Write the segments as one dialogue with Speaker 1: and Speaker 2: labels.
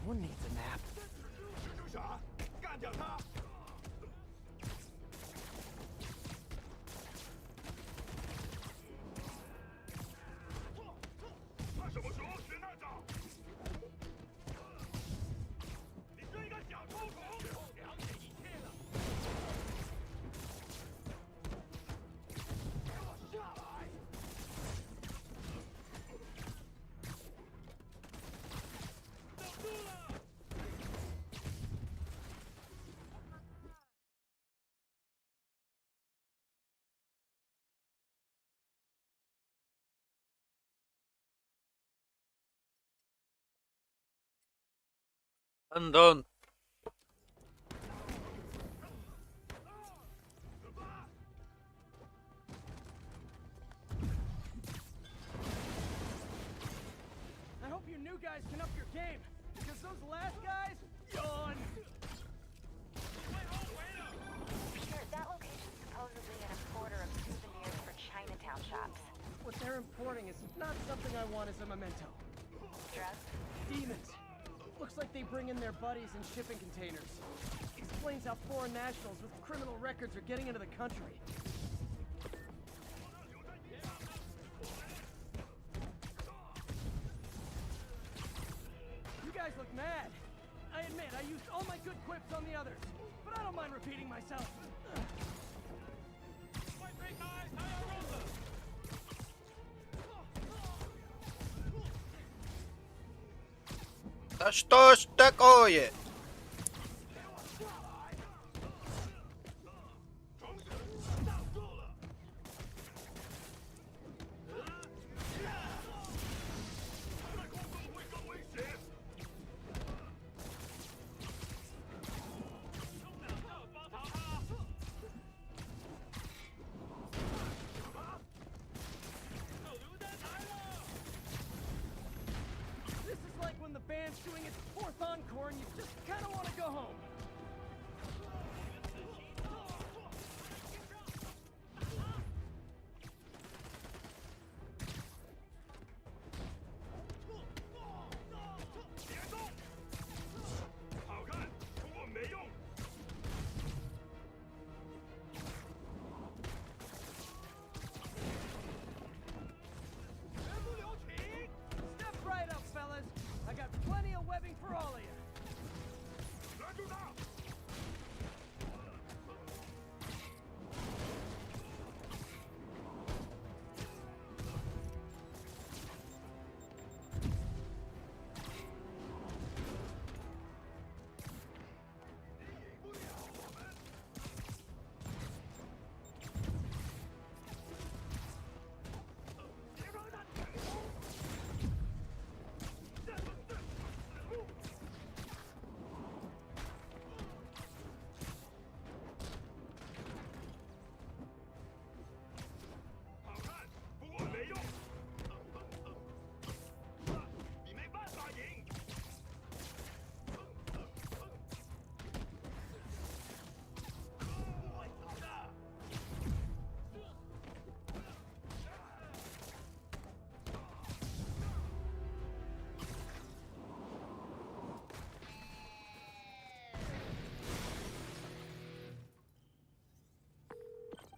Speaker 1: Someone needs a nap.
Speaker 2: 蜘蛛侠，干掉他！他什么时候学那招？你这个小臭虫！了解一切了。给我下来！挡住了！
Speaker 3: Undone.
Speaker 1: I hope you new guys can up your game, because those last guys, yawn.
Speaker 4: Peter, that location's supposedly an importer of souvenirs for Chinatown shops.
Speaker 1: What they're importing is not something I want as a memento.
Speaker 4: Drugs?
Speaker 1: Demons. Looks like they bring in their buddies in shipping containers. Explains how foreign nationals with criminal records are getting into the country. You guys look mad. I admit, I used all my good quips on the others, but I don't mind repeating myself.
Speaker 3: Да что ж такое?
Speaker 1: This is like when the band's doing its fourth encore and you just kind of want to go home. Step right up, fellas. I got plenty of webbing for all of you.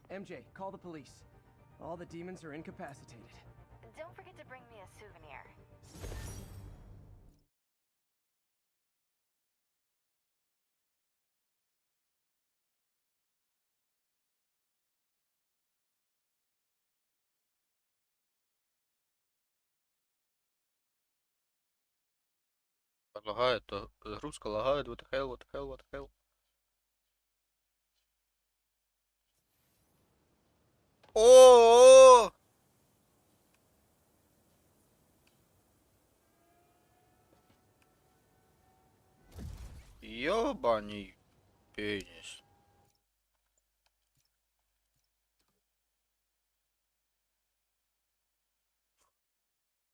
Speaker 1: MJ, call the police. All the demons are incapacitated.
Speaker 4: Don't forget to bring me a souvenir.
Speaker 3: Лагает, то загрузка лагает, what the hell, what the hell, what the hell. О! Ёбаный пенис.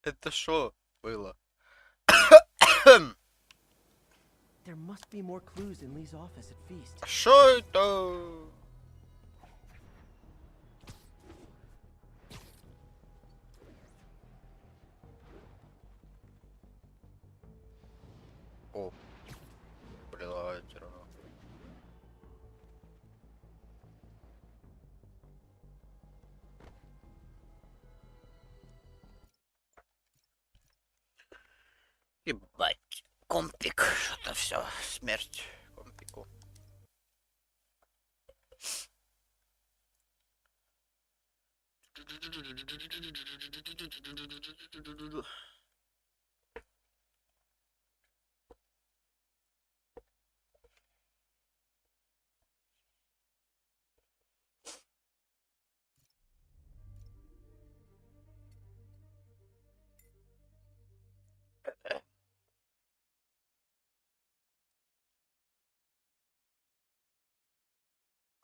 Speaker 3: Это шо было?
Speaker 1: There must be more clues in Lee's office at Feast.
Speaker 3: Шо это? О. лагает все равно. Ебать, компик, что-то все, смерть компику.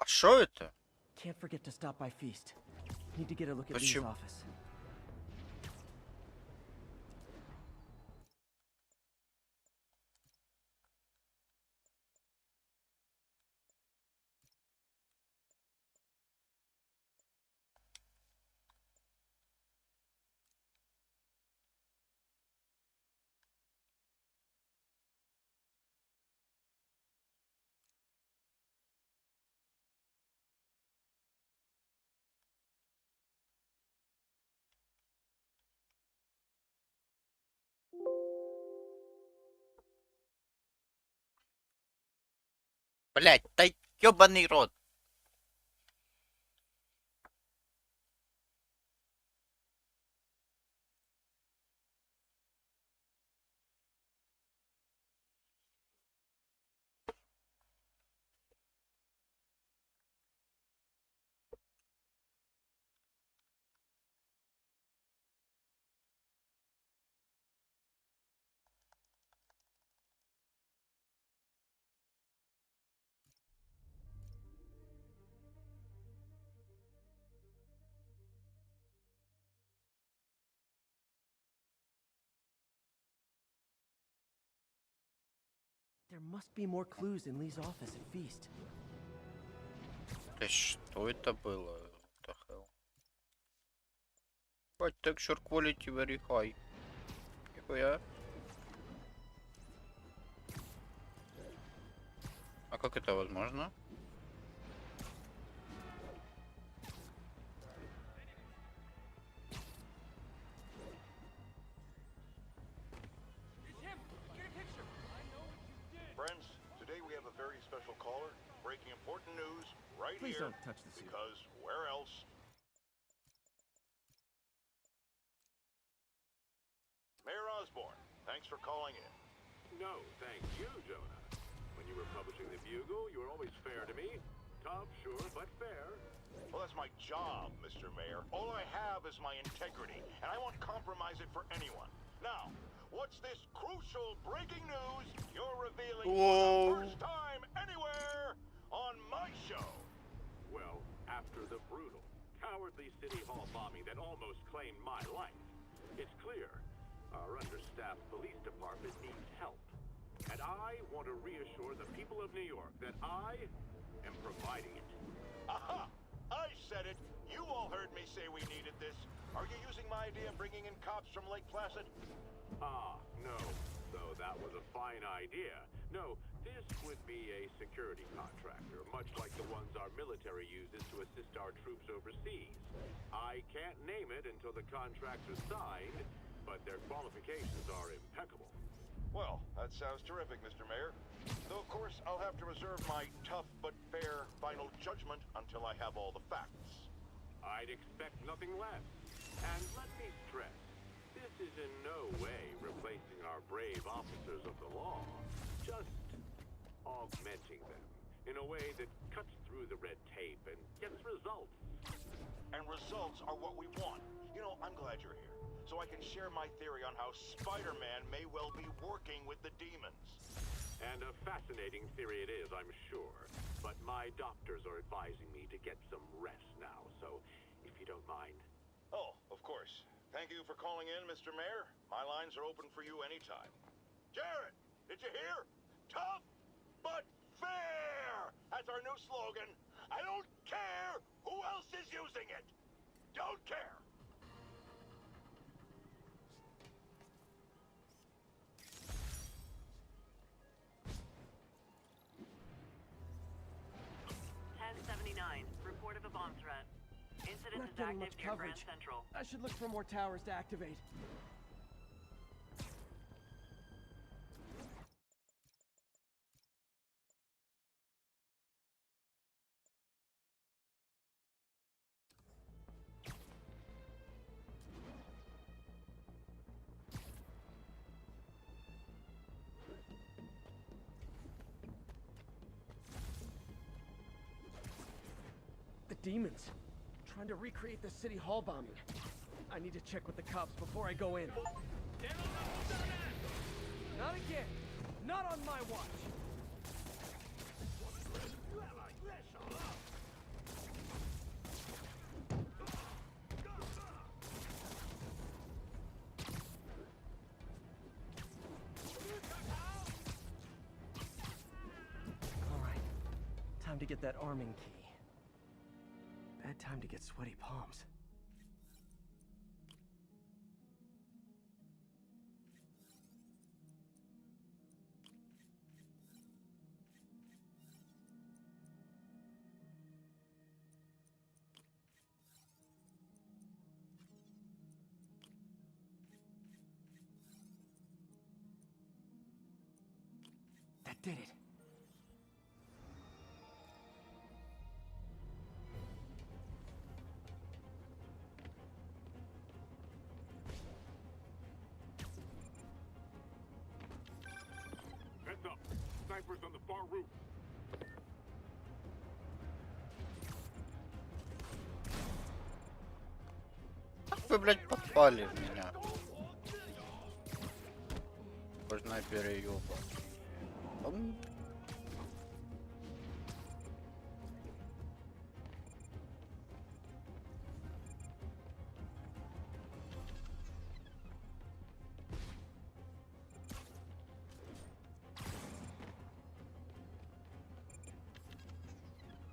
Speaker 3: А что это?
Speaker 1: Can't forget to stop by Feast. Need to get a look at Lee's
Speaker 3: Почему?
Speaker 1: office.
Speaker 3: Блять, да ёбаный рот.
Speaker 1: There must be more clues in Lee's office at Feast.
Speaker 3: Да что это было? What the hell? But texture quality very high. Нихуя. А как это возможно?
Speaker 2: Friends, today we have a very special caller breaking important news right
Speaker 1: Please
Speaker 2: here.
Speaker 1: don't touch the suit.
Speaker 2: Because where else? Mayor Osborne, thanks for calling in.
Speaker 5: No, thank you, Jonah. When you were publishing the Bugle, you were always fair to me. Tough, sure, but fair.
Speaker 2: Well, that's my job, Mr. Mayor. All I have is my integrity, and I won't compromise it for anyone. Now, what's this crucial breaking news you're revealing for the first time anywhere on my show?
Speaker 5: Well, after the brutal, cowardly City Hall bombing that almost claimed my life, it's clear our understaffed police department needs help. And I want to reassure the people of New York that I am providing it.
Speaker 2: Aha! I said it! You all heard me say we needed this. Are you using my idea of bringing in cops from Lake Placid?
Speaker 5: Ah, no. Though that was a fine idea. No, this would be a security contractor, much like the ones our military uses to assist our troops overseas. I can't name it until the contracts are signed, but their qualifications are impeccable.
Speaker 2: Well, that sounds terrific, Mr. Mayor. Though, of course, I'll have to reserve my tough but fair final judgment until I have all the facts.
Speaker 5: I'd expect nothing less. And let me stress, this is in no way replacing our brave officers of the law, just augmenting them in a way that cuts through the red tape and gets results.
Speaker 2: And results are what we want. You know, I'm glad you're here, so I can share my theory on how Spider-Man may well be working with the demons.
Speaker 5: And a fascinating theory it is, I'm sure. But my doctors are advising me to get some rest now, so if you don't mind.
Speaker 2: Oh, of course. Thank you for calling in, Mr. Mayor. My lines are open for you anytime. Jared, did you hear? Tough but fair! That's our new slogan. I don't care who else is using it. Don't care.
Speaker 1: getting
Speaker 6: active
Speaker 1: much
Speaker 6: near Grand
Speaker 1: coverage.
Speaker 6: Central.
Speaker 1: I should look for more towers to activate. The demons. Trying to recreate the city hall bombing. I need to check with the cops before I go in. Not again. Not on my watch. All right. Time to get that arming key. Bad time to get sweaty palms. That did it.
Speaker 5: Heads up. Snipers on the far roof.
Speaker 3: Как вы, блядь, попали в меня? Снайперы ёба.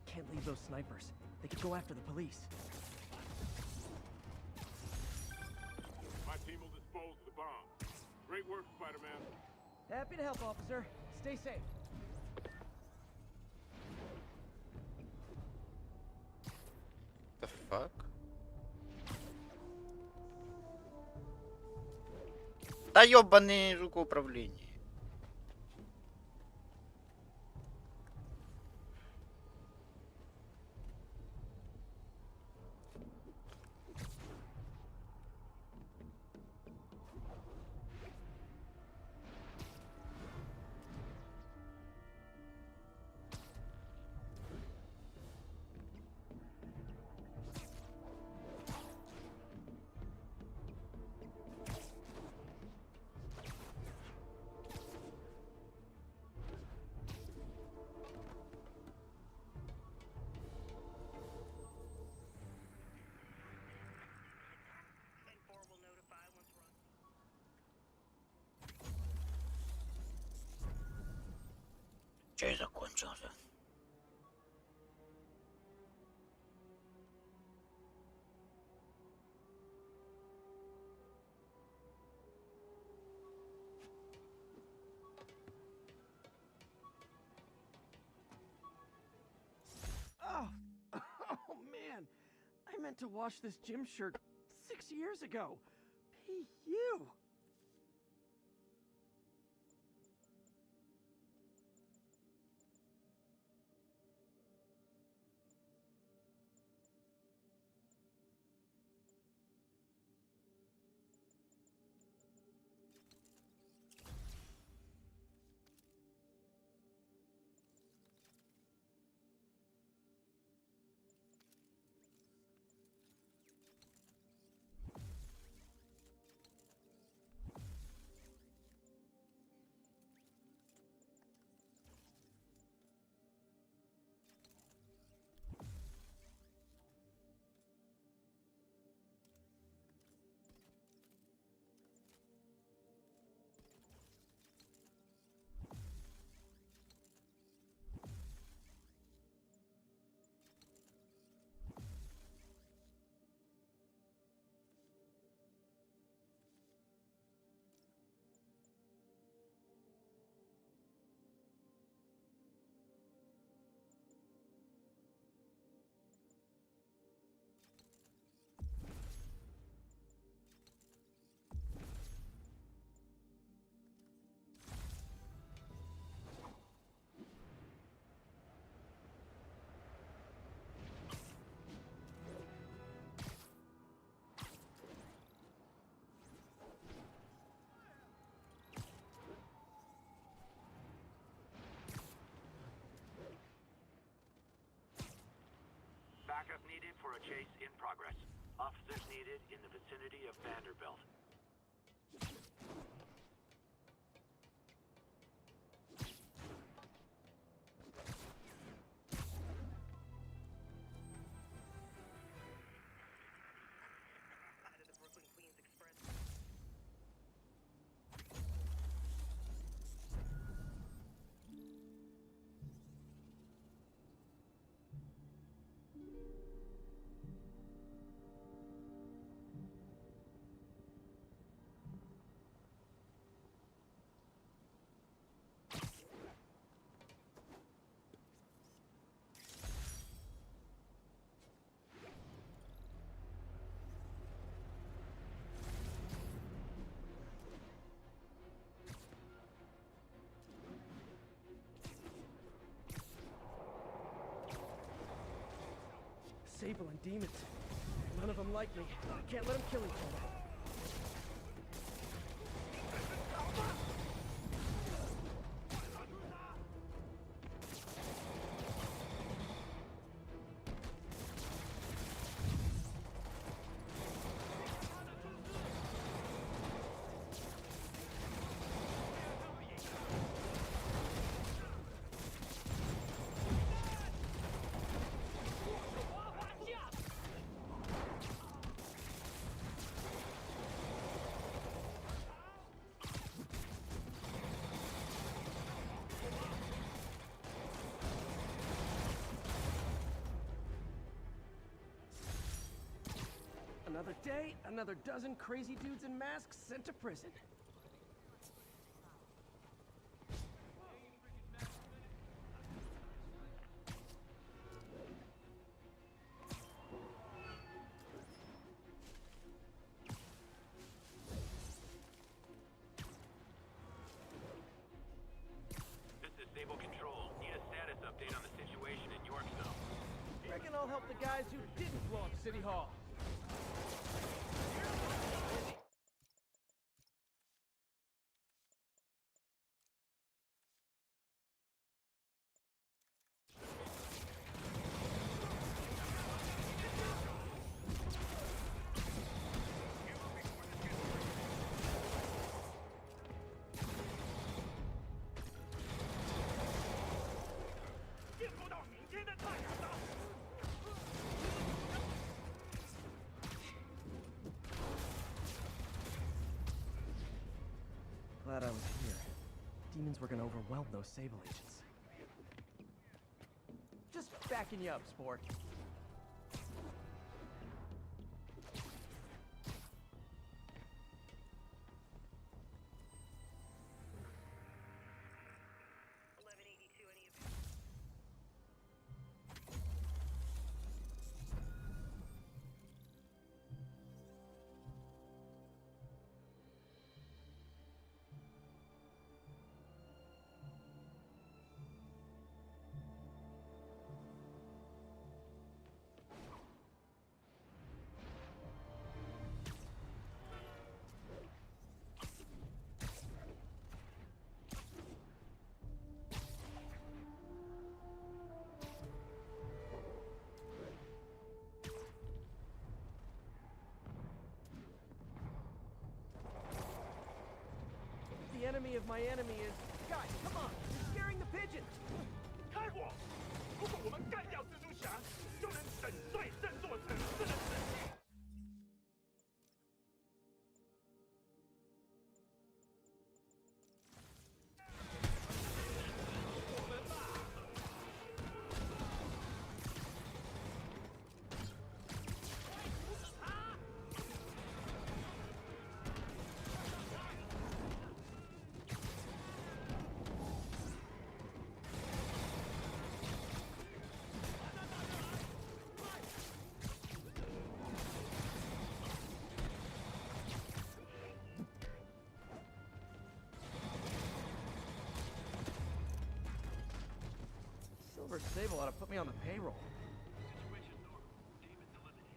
Speaker 1: Can't leave those snipers. They could go after the police.
Speaker 5: My team will dispose of the bomb. Great work, Spider-Man.
Speaker 1: Happy to help, officer. Stay safe.
Speaker 3: The fuck? Да ёбаный рукоуправление. Чай закончился.
Speaker 1: Oh, oh man. I meant to wash this gym shirt 6 years ago. P.U.
Speaker 5: for a chase in progress. Officers needed in the vicinity of Vanderbilt.
Speaker 1: Sable and demons. None of them like me. Can't let them kill each other. Another day, another dozen crazy dudes in masks sent to prison.
Speaker 5: This is Sable Control. Need a status update on the situation in Yorksville.
Speaker 1: Reckon I'll help the guys who didn't blow up City Hall. Glad I was here. Demons were gonna overwhelm those Sable agents. Just backing you up, sport. The enemy of my enemy is... Guys, come on! You're scaring the pigeon!
Speaker 6: 开火！如果我们干掉蜘蛛侠，就能粉碎这座城市的神器。我们吧！不是他！
Speaker 1: Silver Sable ought to put me on the payroll.
Speaker 5: Situation normal. Demons eliminated.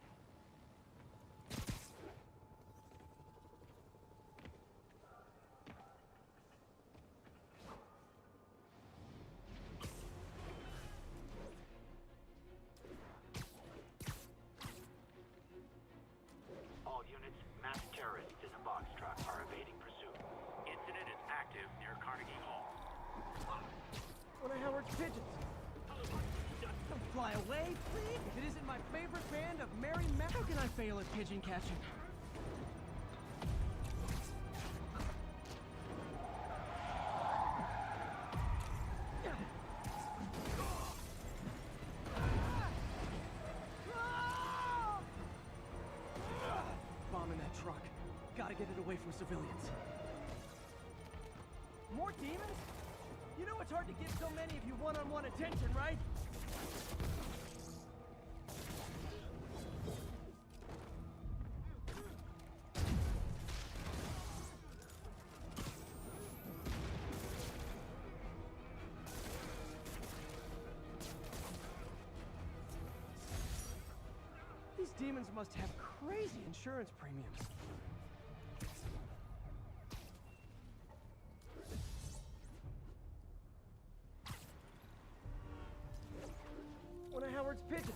Speaker 7: All units, mass terrorists in a box truck are evading pursuit. Incident is active near Carnegie Hall.
Speaker 1: One of Howard's pigeons. Don't fly away, please. If it isn't my favorite band of Mary Mac, how can I fail at pigeon catching? Bombing that truck. Gotta get it away from civilians. More demons? You know it's hard to get so many of you one-on-one attention, right? These demons must have crazy insurance premiums. One of Howard's pigeons.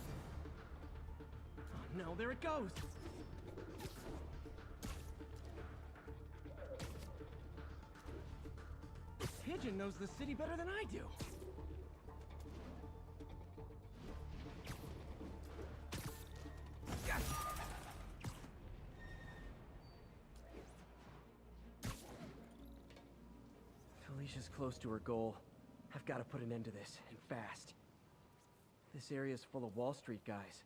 Speaker 1: Oh no, there it goes. This pigeon knows the city better than I do. Gotcha. Felicia's close to her goal. I've got to put an end to this, and fast. This area's full of Wall Street guys.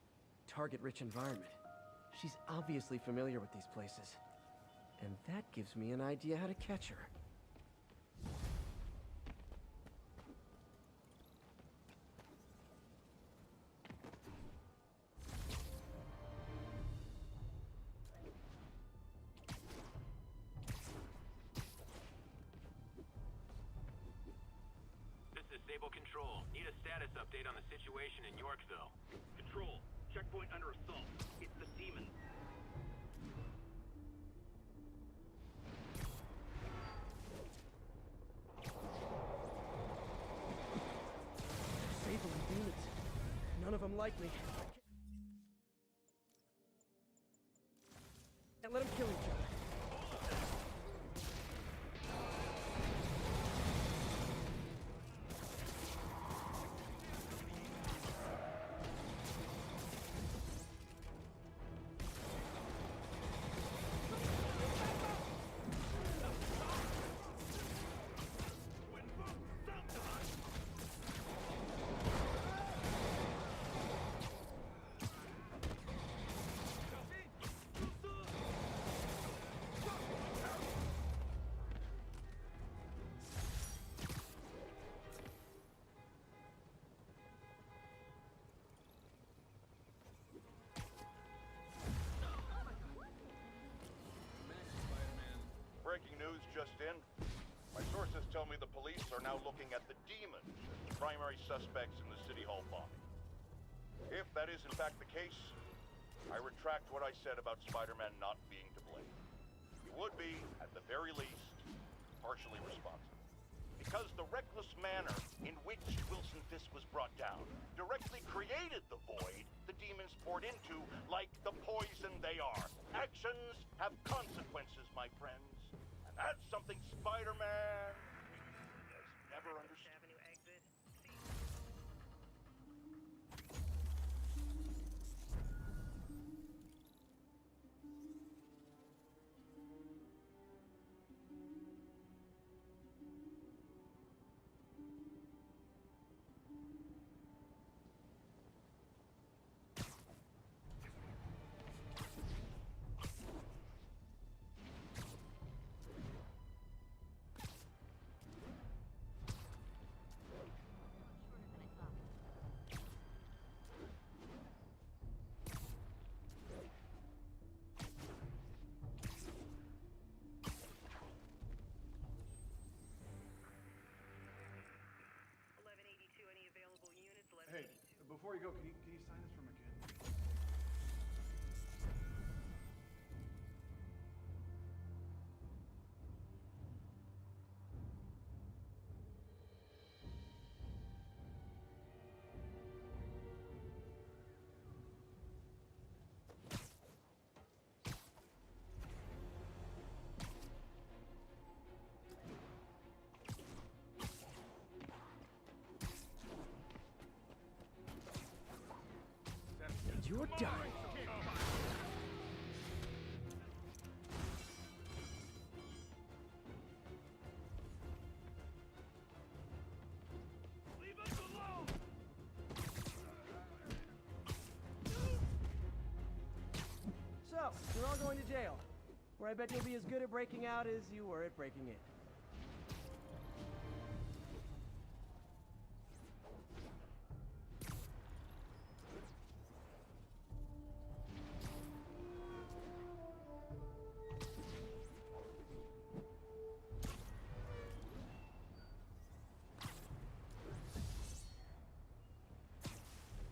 Speaker 1: Target-rich environment. She's obviously familiar with these places. And that gives me an idea how to catch her.
Speaker 7: This is Sable Control. Need a status update on the situation in Yorkville.
Speaker 6: Control. Checkpoint under assault. It's the demons.
Speaker 1: Sable and demons. None of them like me. And let them kill each other.
Speaker 2: Breaking news just in. My sources tell me the police are now looking at the demons as the primary suspects in the City Hall bombing. If that is in fact the case, I retract what I said about Spider-Man not being to blame. He would be, at the very least, partially responsible. Because the reckless manner in which Wilson Fisk was brought down directly created the void the demons poured into, like the poison they are. Actions have consequences, my friends. And that's something Spider-Man has never understood.
Speaker 8: Hey, before you go, can you sign this for my kid?
Speaker 1: You're done.
Speaker 6: Leave us alone!
Speaker 1: So, you're all going to jail, where I bet you'll be as good at breaking out as you were at breaking in.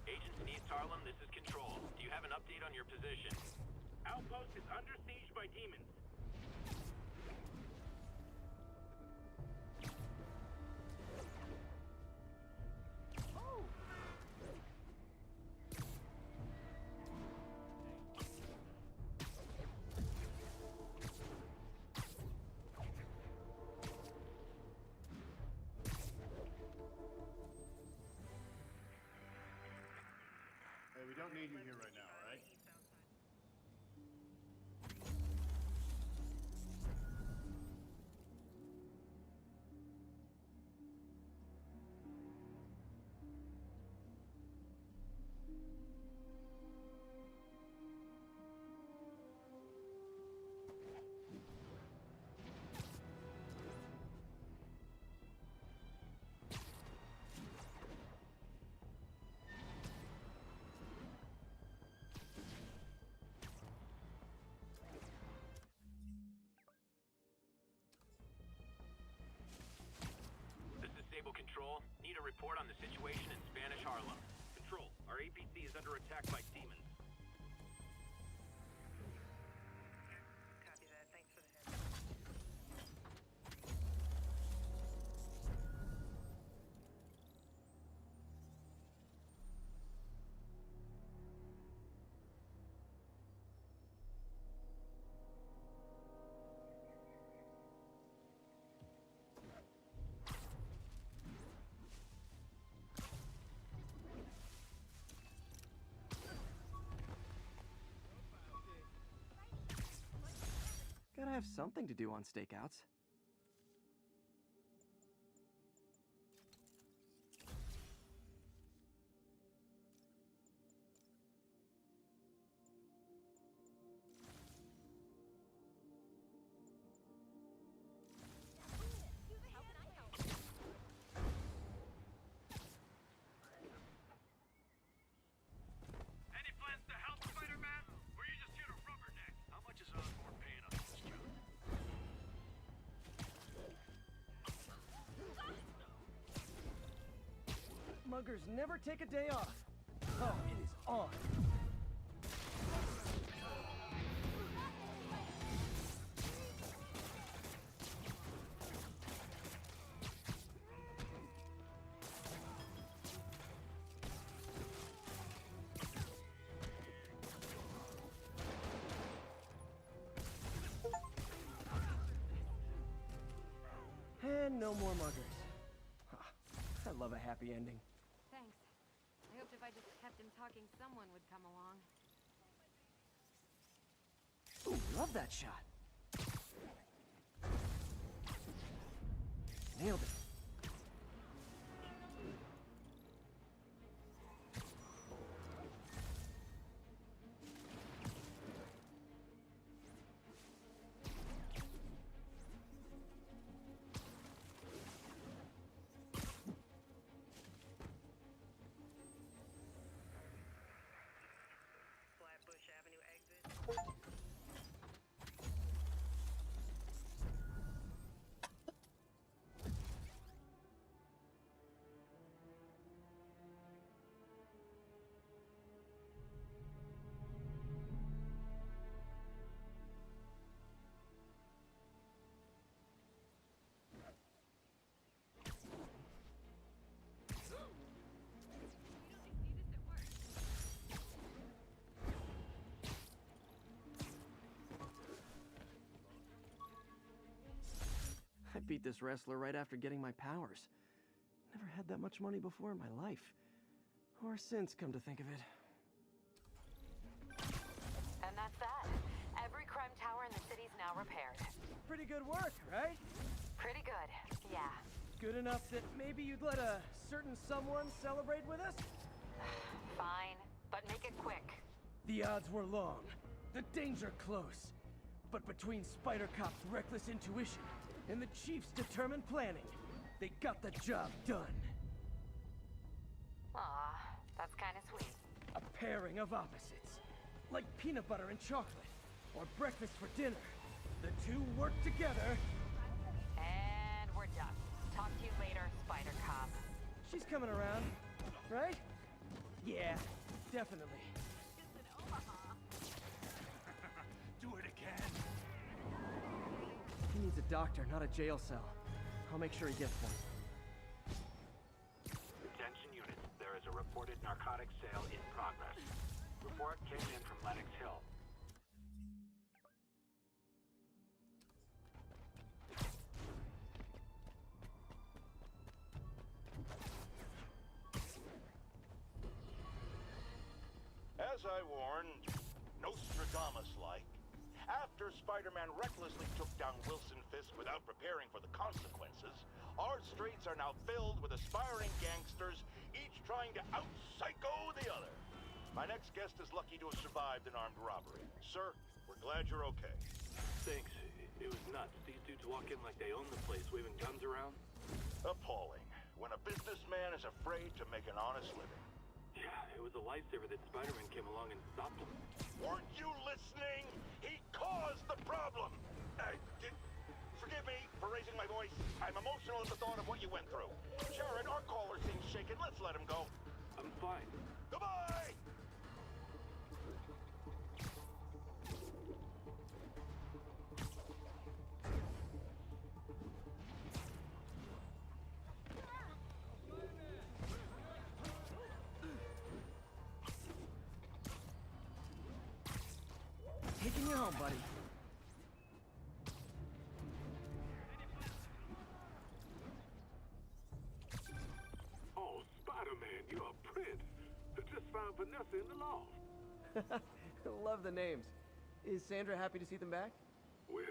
Speaker 7: Agents in East Harlem, this is Control. Do you have an update on your position?
Speaker 6: Outpost is under siege by demons.
Speaker 8: Hey, we don't need you here right now, all right?
Speaker 7: This is Sable Control. Need a report on the situation in Spanish Harlem. Control, our APC is under attack by demons.
Speaker 4: Copy that. Thanks for the heads up.
Speaker 1: Gotta have something to do on stakeouts.
Speaker 6: Any plans to help, Spider-Man? Or are you just here to rubberneck? How much is Osborn paying us for this job?
Speaker 1: Muggers never take a day off. Oh, it is on. And no more muggers. I love a happy ending.
Speaker 4: Thanks. I hoped if I just kept him talking, someone would come along.
Speaker 1: Ooh, love that shot. Nailed it.
Speaker 4: Flatbush Avenue exit.
Speaker 1: I beat this wrestler right after getting my powers. Never had that much money before in my life. Or since, come to think of it.
Speaker 4: repaired.
Speaker 1: Pretty good work, right?
Speaker 4: Pretty good, yeah.
Speaker 1: Good enough that maybe you'd let a certain someone celebrate with us?
Speaker 4: Fine, but make it quick.
Speaker 1: The odds were long, the danger close. But between Spider Cop's reckless intuition and the Chief's determined planning, they got the job done.
Speaker 4: Aw, that's kind of sweet.
Speaker 1: A pairing of opposites, like peanut butter and chocolate, or breakfast for dinner. The two work together.
Speaker 4: And we're done. Talk to you later, Spider Cop.
Speaker 1: She's coming around, right? Yeah, definitely.
Speaker 6: Do it again.
Speaker 1: He needs a doctor, not a jail cell. I'll make sure he gets one.
Speaker 7: Attention units, there is a reported narcotics sale in progress. Report came in from Lenox Hill.
Speaker 2: As I warned, Nostradamus-like, after Spider-Man recklessly took down Wilson Fisk without preparing for the consequences, our streets are now filled with aspiring gangsters, each trying to out-psycho the other. My next guest is lucky to have survived an armed robbery. Sir, we're glad you're okay.
Speaker 5: Thanks. It was nuts. These dudes walk in like they own the place, waving guns around.
Speaker 2: Appalling. When a businessman is afraid to make an honest living.
Speaker 5: Yeah, it was a lifesaver that Spider-Man came along and stopped him.
Speaker 2: Weren't you listening? He caused the problem! Forgive me for raising my voice. I'm emotional at the thought of what you went through. Jared, our caller seems shaken. Let's let him go.
Speaker 5: I'm fine.
Speaker 2: Goodbye!
Speaker 1: Taking you home, buddy.
Speaker 5: Oh, Spider-Man, you're a prince. I just found Vanessa in the loft.
Speaker 1: Love the names. Is Sandra happy to see them back?
Speaker 5: Well,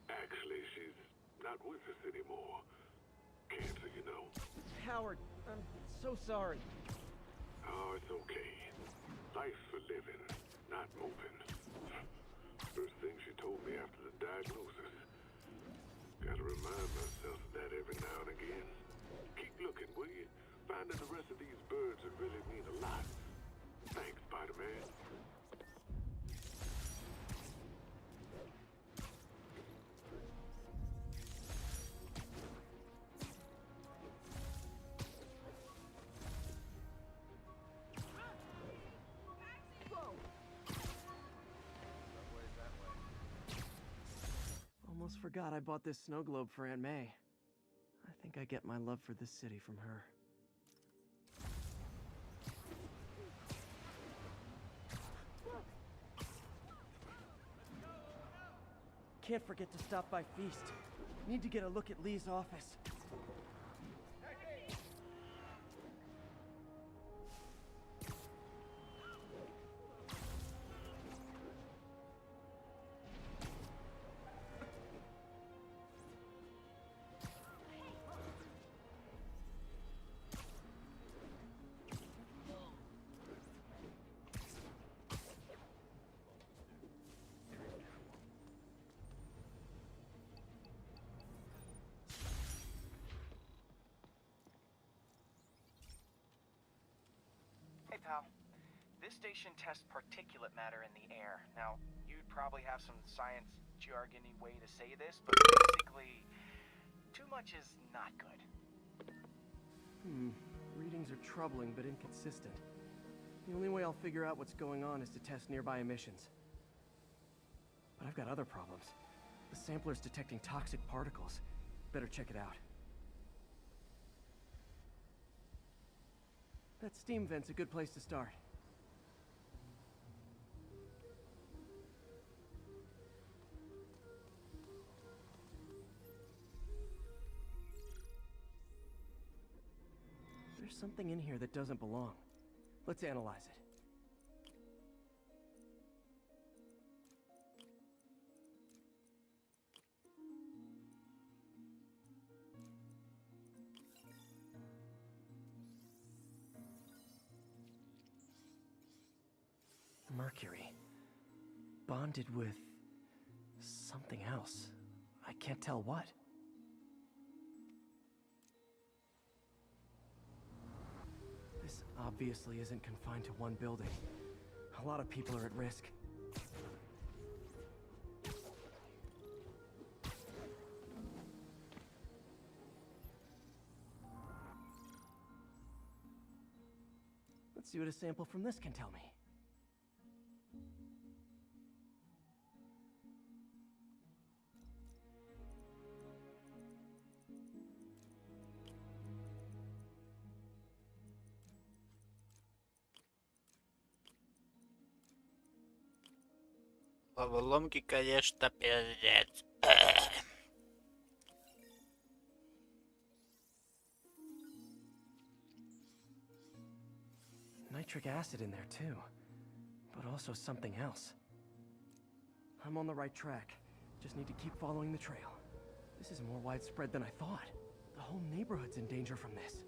Speaker 5: actually, she's not with us anymore. Cancer, you know.
Speaker 1: Howard, I'm so sorry.
Speaker 5: Oh, it's okay. Life's for living, not moving. First thing she told me after the diagnosis. Gotta remind myself of that every now and again. Keep looking, will you? Finding the rest of these birds would really mean a lot. Thanks, Spider-Man.
Speaker 1: Almost forgot I bought this snow globe for Aunt May. I think I get my love for this city from her. Can't forget to stop by Feast. Need to get a look at Lee's office.
Speaker 9: Hey pal, this station tests particulate matter in the air. Now, you'd probably have some science jargony way to say this, but basically, too much is not good.
Speaker 1: Readings are troubling but inconsistent. The only way I'll figure out what's going on is to test nearby emissions. But I've got other problems. The sampler's detecting toxic particles. Better check it out. That steam vent's a good place to start. There's something in here that doesn't belong. Let's analyze it. Mercury. Bonded with something else. I can't tell what. This obviously isn't confined to one building. A lot of people are at risk. Let's see what a sample from this can tell me.
Speaker 3: Головоломки, конечно, пиздец.
Speaker 1: Nitric acid in there too, but also something else. I'm on the right track. Just need to keep following the trail. This is more widespread than I thought. The whole neighborhood's in danger from this.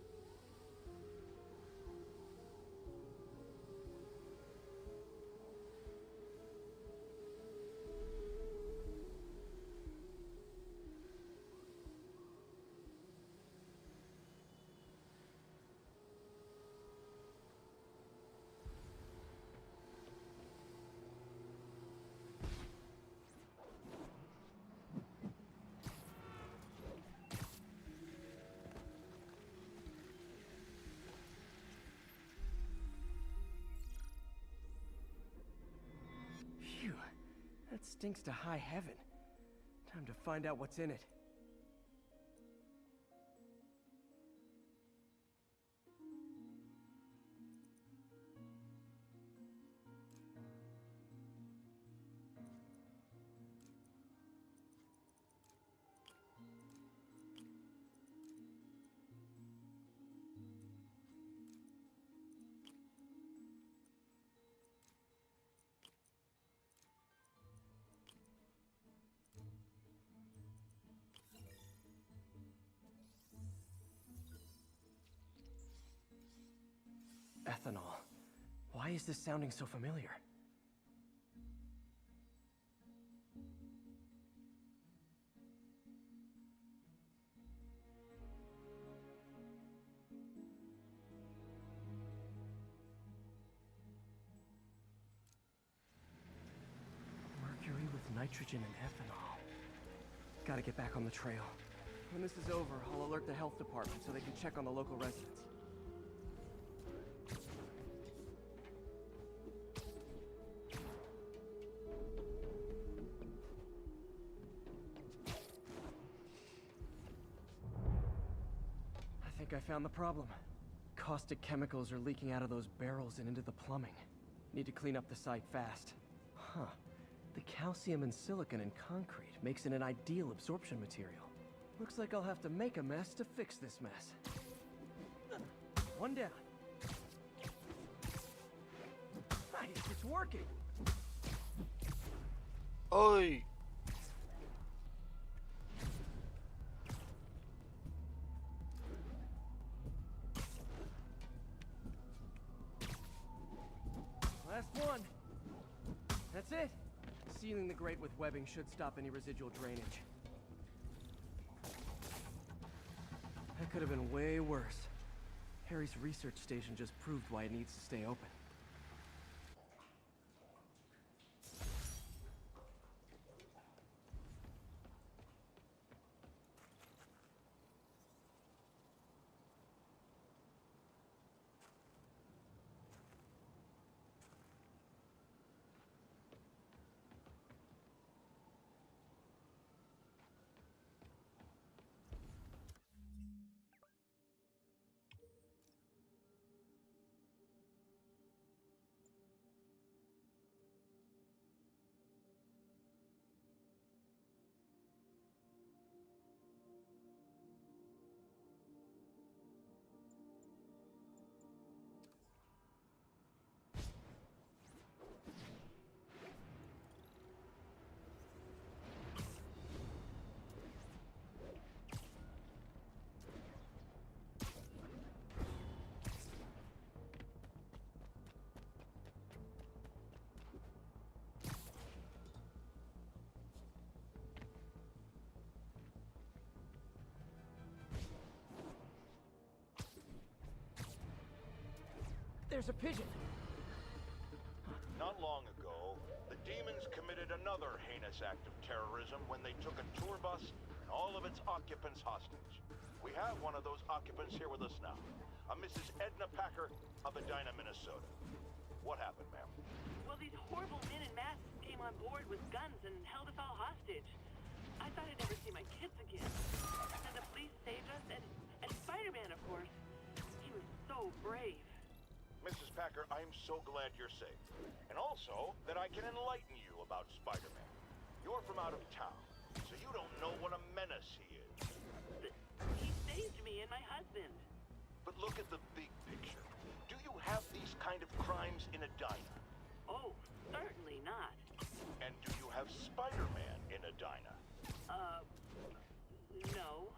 Speaker 1: Phew, that stinks to high heaven. Time to find out what's in it. Ethanol. Why is this sounding so familiar? Mercury with nitrogen and ethanol. Gotta get back on the trail. When this is over, I'll alert the health department so they can check on the local residents. I found the problem. Caustic chemicals are leaking out of those barrels and into the plumbing. Need to clean up the site fast. Huh. The calcium and silicon in concrete makes it an ideal absorption material. Looks like I'll have to make a mess to fix this mess. One down. Nice, it's working.
Speaker 3: Oi!
Speaker 1: Last one. That's it. Sealing the grate with webbing should stop any residual drainage. That could have been way worse. Harry's research station just proved why it needs to stay open. there's a pigeon.
Speaker 2: Not long ago, the demons committed another heinous act of terrorism when they took a tour bus and all of its occupants hostage. We have one of those occupants here with us now, a Mrs. Edna Packer of Edina, Minnesota. What happened, ma'am?
Speaker 10: Well, these horrible men in masks came on board with guns and held us all hostage. I thought I'd never see my kids again. And the police saved us, and Spider-Man, of course. He was so brave.
Speaker 2: Mrs. Packer, I'm so glad you're safe. And also, that I can enlighten you about Spider-Man. You're from out of town, so you don't know what a menace he is.
Speaker 10: He saved me and my husband.
Speaker 2: But look at the big picture. Do you have these kind of crimes in Edina?
Speaker 10: Oh, certainly not.
Speaker 2: And do you have Spider-Man in Edina?
Speaker 10: No.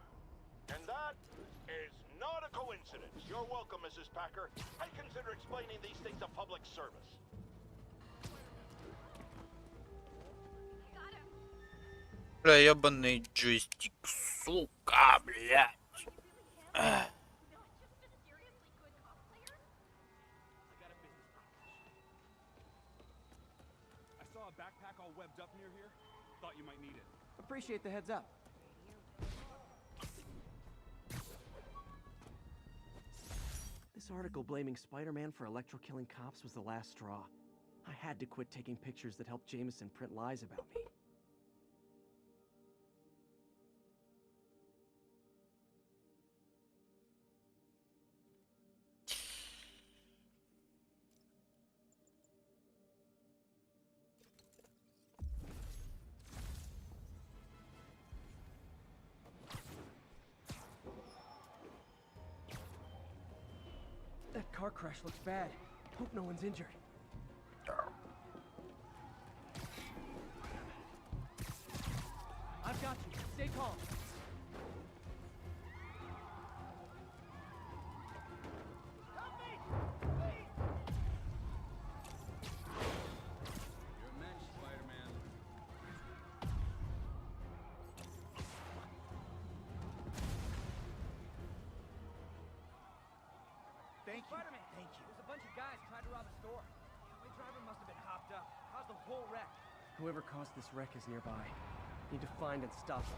Speaker 2: And that is not a coincidence. You're welcome, Mrs. Packer. I consider explaining these things a public service.
Speaker 3: Бля, ебаный джойстик, сука, блядь.
Speaker 6: I saw a backpack all webbed up near here. Thought you might need it.
Speaker 1: Appreciate the heads up. This article blaming Spider-Man for electro-killing cops was the last straw. I had to quit taking pictures that helped Jameson print lies about me. That car crash looks bad. Hope no one's injured. I've got you. Stay calm.
Speaker 6: You're a mensch, Spider-Man.
Speaker 8: Thank you. Spider-Man. Thank you. There's a bunch of guys trying to rob a store. My driver must have been hopped up. Caused the whole wreck.
Speaker 1: Whoever caused this wreck is nearby. Need to find and stop them.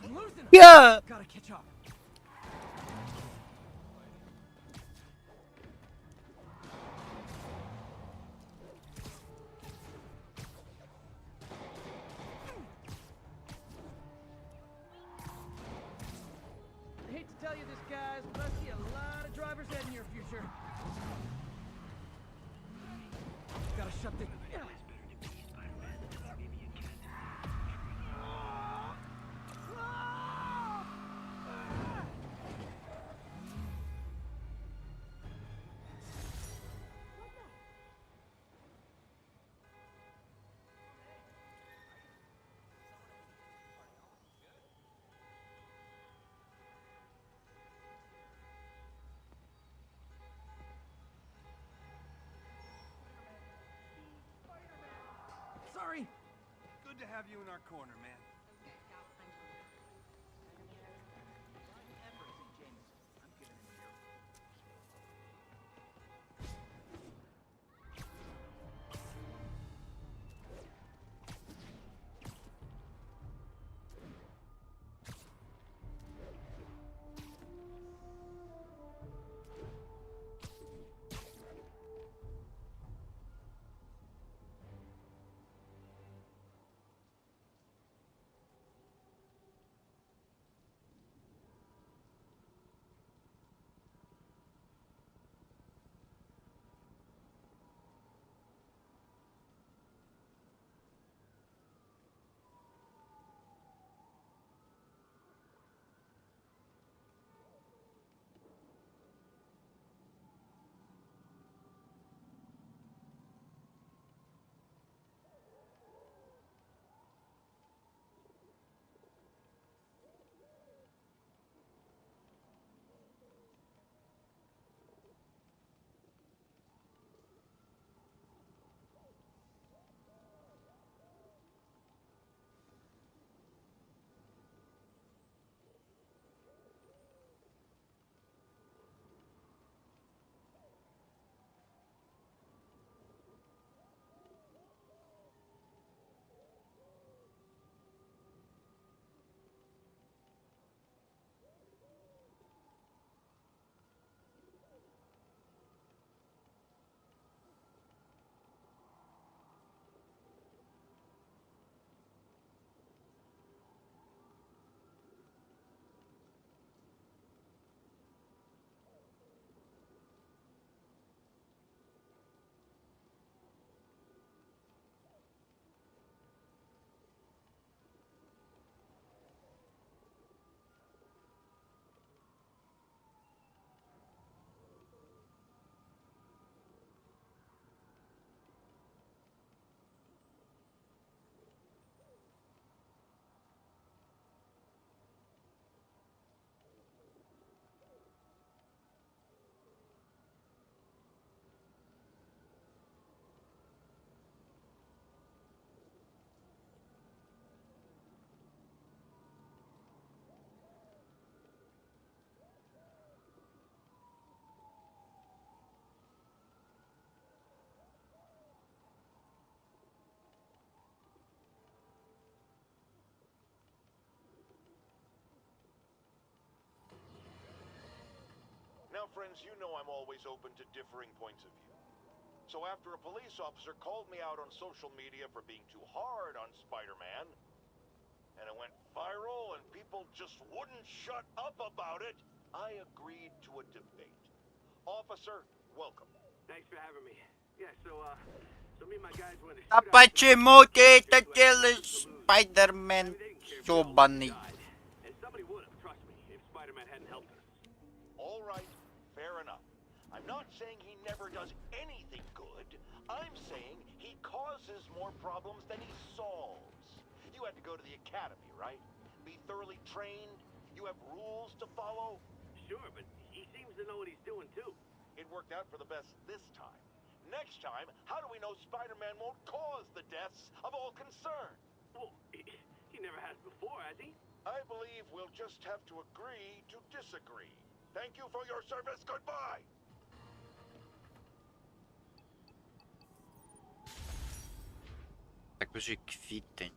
Speaker 1: I'm losing them.
Speaker 3: Yeah.
Speaker 1: Gotta catch up. I hate to tell you this, guys, but I see a lot of drivers' ed in your future. Gotta shut the... Sorry.
Speaker 6: Good to have you in our corner, man.
Speaker 2: friends, you know I'm always open to differing points of view. So after a police officer called me out on social media for being too hard on Spider-Man, and it went viral and people just wouldn't shut up about it, I agreed to a debate. Officer, welcome.
Speaker 5: Thanks for having me. Yeah, so me and my guys went to
Speaker 3: А почему ты это делаешь, Спайдермен ёбаный?
Speaker 5: And somebody would have, trust me, if Spider-Man hadn't helped us.
Speaker 2: All right, fair enough. I'm not saying he never does anything good. I'm saying he causes more problems than he solves. You had to go to the academy, right? Be thoroughly trained? You have rules to follow?
Speaker 5: Sure, but he seems to know what he's doing, too.
Speaker 2: It worked out for the best this time. Next time, how do we know Spider-Man won't cause the deaths of all concerned?
Speaker 5: Well, he never has before, has he?
Speaker 2: I believe we'll just have to agree to disagree. Thank you for your service. Goodbye!
Speaker 3: Так уже квітень.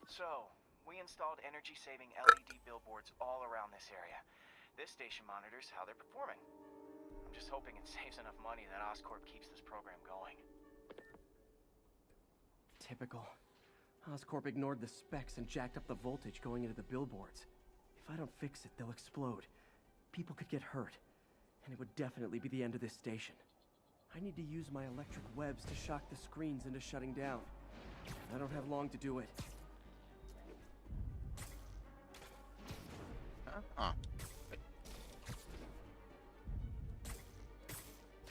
Speaker 9: So, we installed energy-saving LED billboards all around this area. This station monitors how they're performing. I'm just hoping it saves enough money that Oscorp keeps this program going.
Speaker 1: Typical. Oscorp ignored the specs and jacked up the voltage going into the billboards. If I don't fix it, they'll explode. People could get hurt. And it would definitely be the end of this station. I need to use my electric webs to shock the screens into shutting down. I don't have long to do it.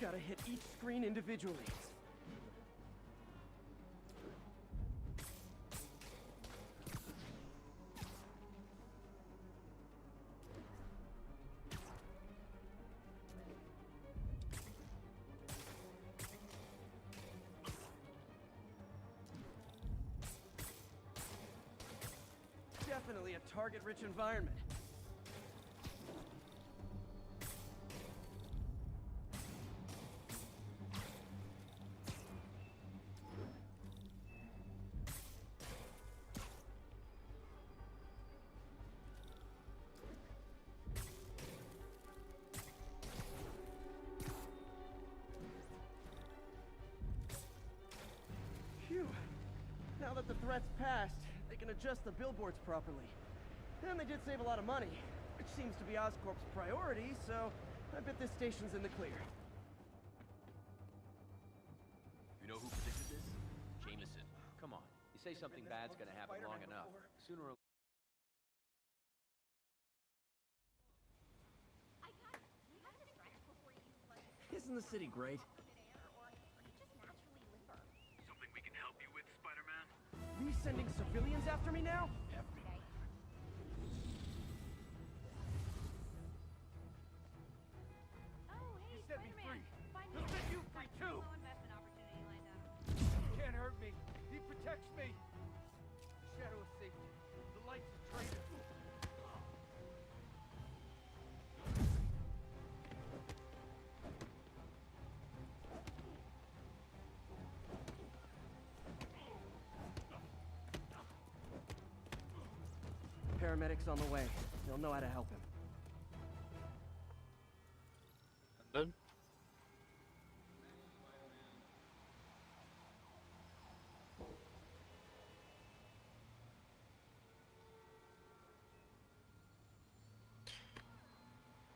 Speaker 1: Gotta hit each screen individually. Definitely a target-rich environment. Phew. Now that the threat's passed, they can adjust the billboards properly. And they did save a lot of money, which seems to be Oscorp's priority, so I bet this station's in the clear.
Speaker 11: You know who predicted this? Jameson. Come on. You say something bad's gonna happen long enough. Sooner or
Speaker 1: Isn't the city great?
Speaker 5: Something we can help you with, Spider-Man?
Speaker 1: Resending civilians after me now?
Speaker 8: protects me. The shadow of safety. The light's a traitor.
Speaker 1: Paramedics on the way. They'll know how to help him.
Speaker 3: And then?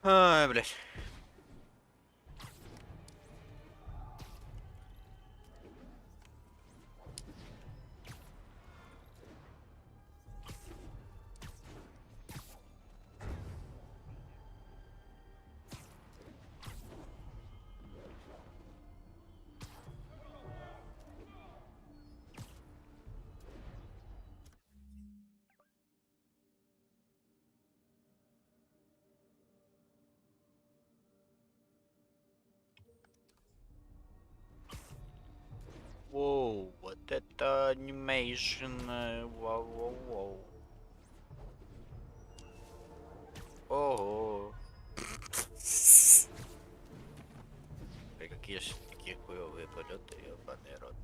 Speaker 3: Ай, блядь. Воу, вот это анимейшн, вау, вау, вау. Ого. Какие же такие хуёвые полеты, ёбаный рот.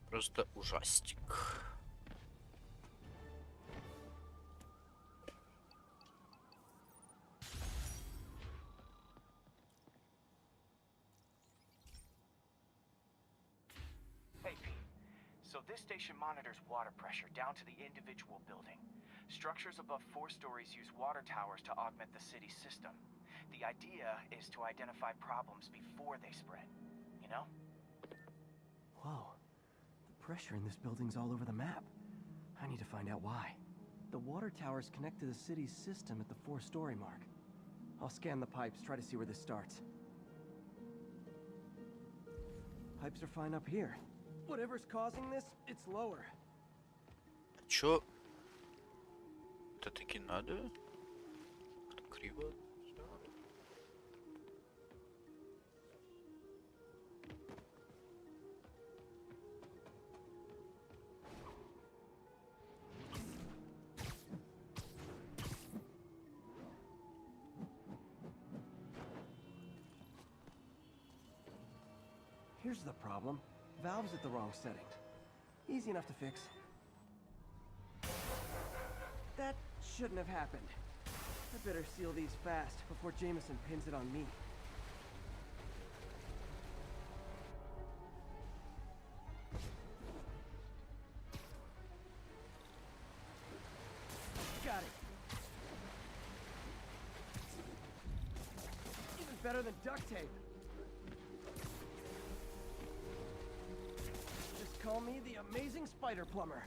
Speaker 3: Просто ужастик.
Speaker 9: Hey, Pete. So this station monitors water pressure down to the individual building. Structures above 4 stories use water towers to augment the city's system. The idea is to identify problems before they spread, you know?
Speaker 1: Whoa. The pressure in this building's all over the map. I need to find out why. The water towers connect to the city's system at the 4-story mark. I'll scan the pipes, try to see where this starts. Pipes are fine up here. Whatever's causing this, it's lower.
Speaker 3: Чё? Это таки надо? Как-то криво.
Speaker 1: Here's the problem. Valve's at the wrong setting. Easy enough to fix. That shouldn't have happened. I better seal these fast before Jameson pins it on me. Got it. Even better than duct tape. Just call me the amazing spider plumber.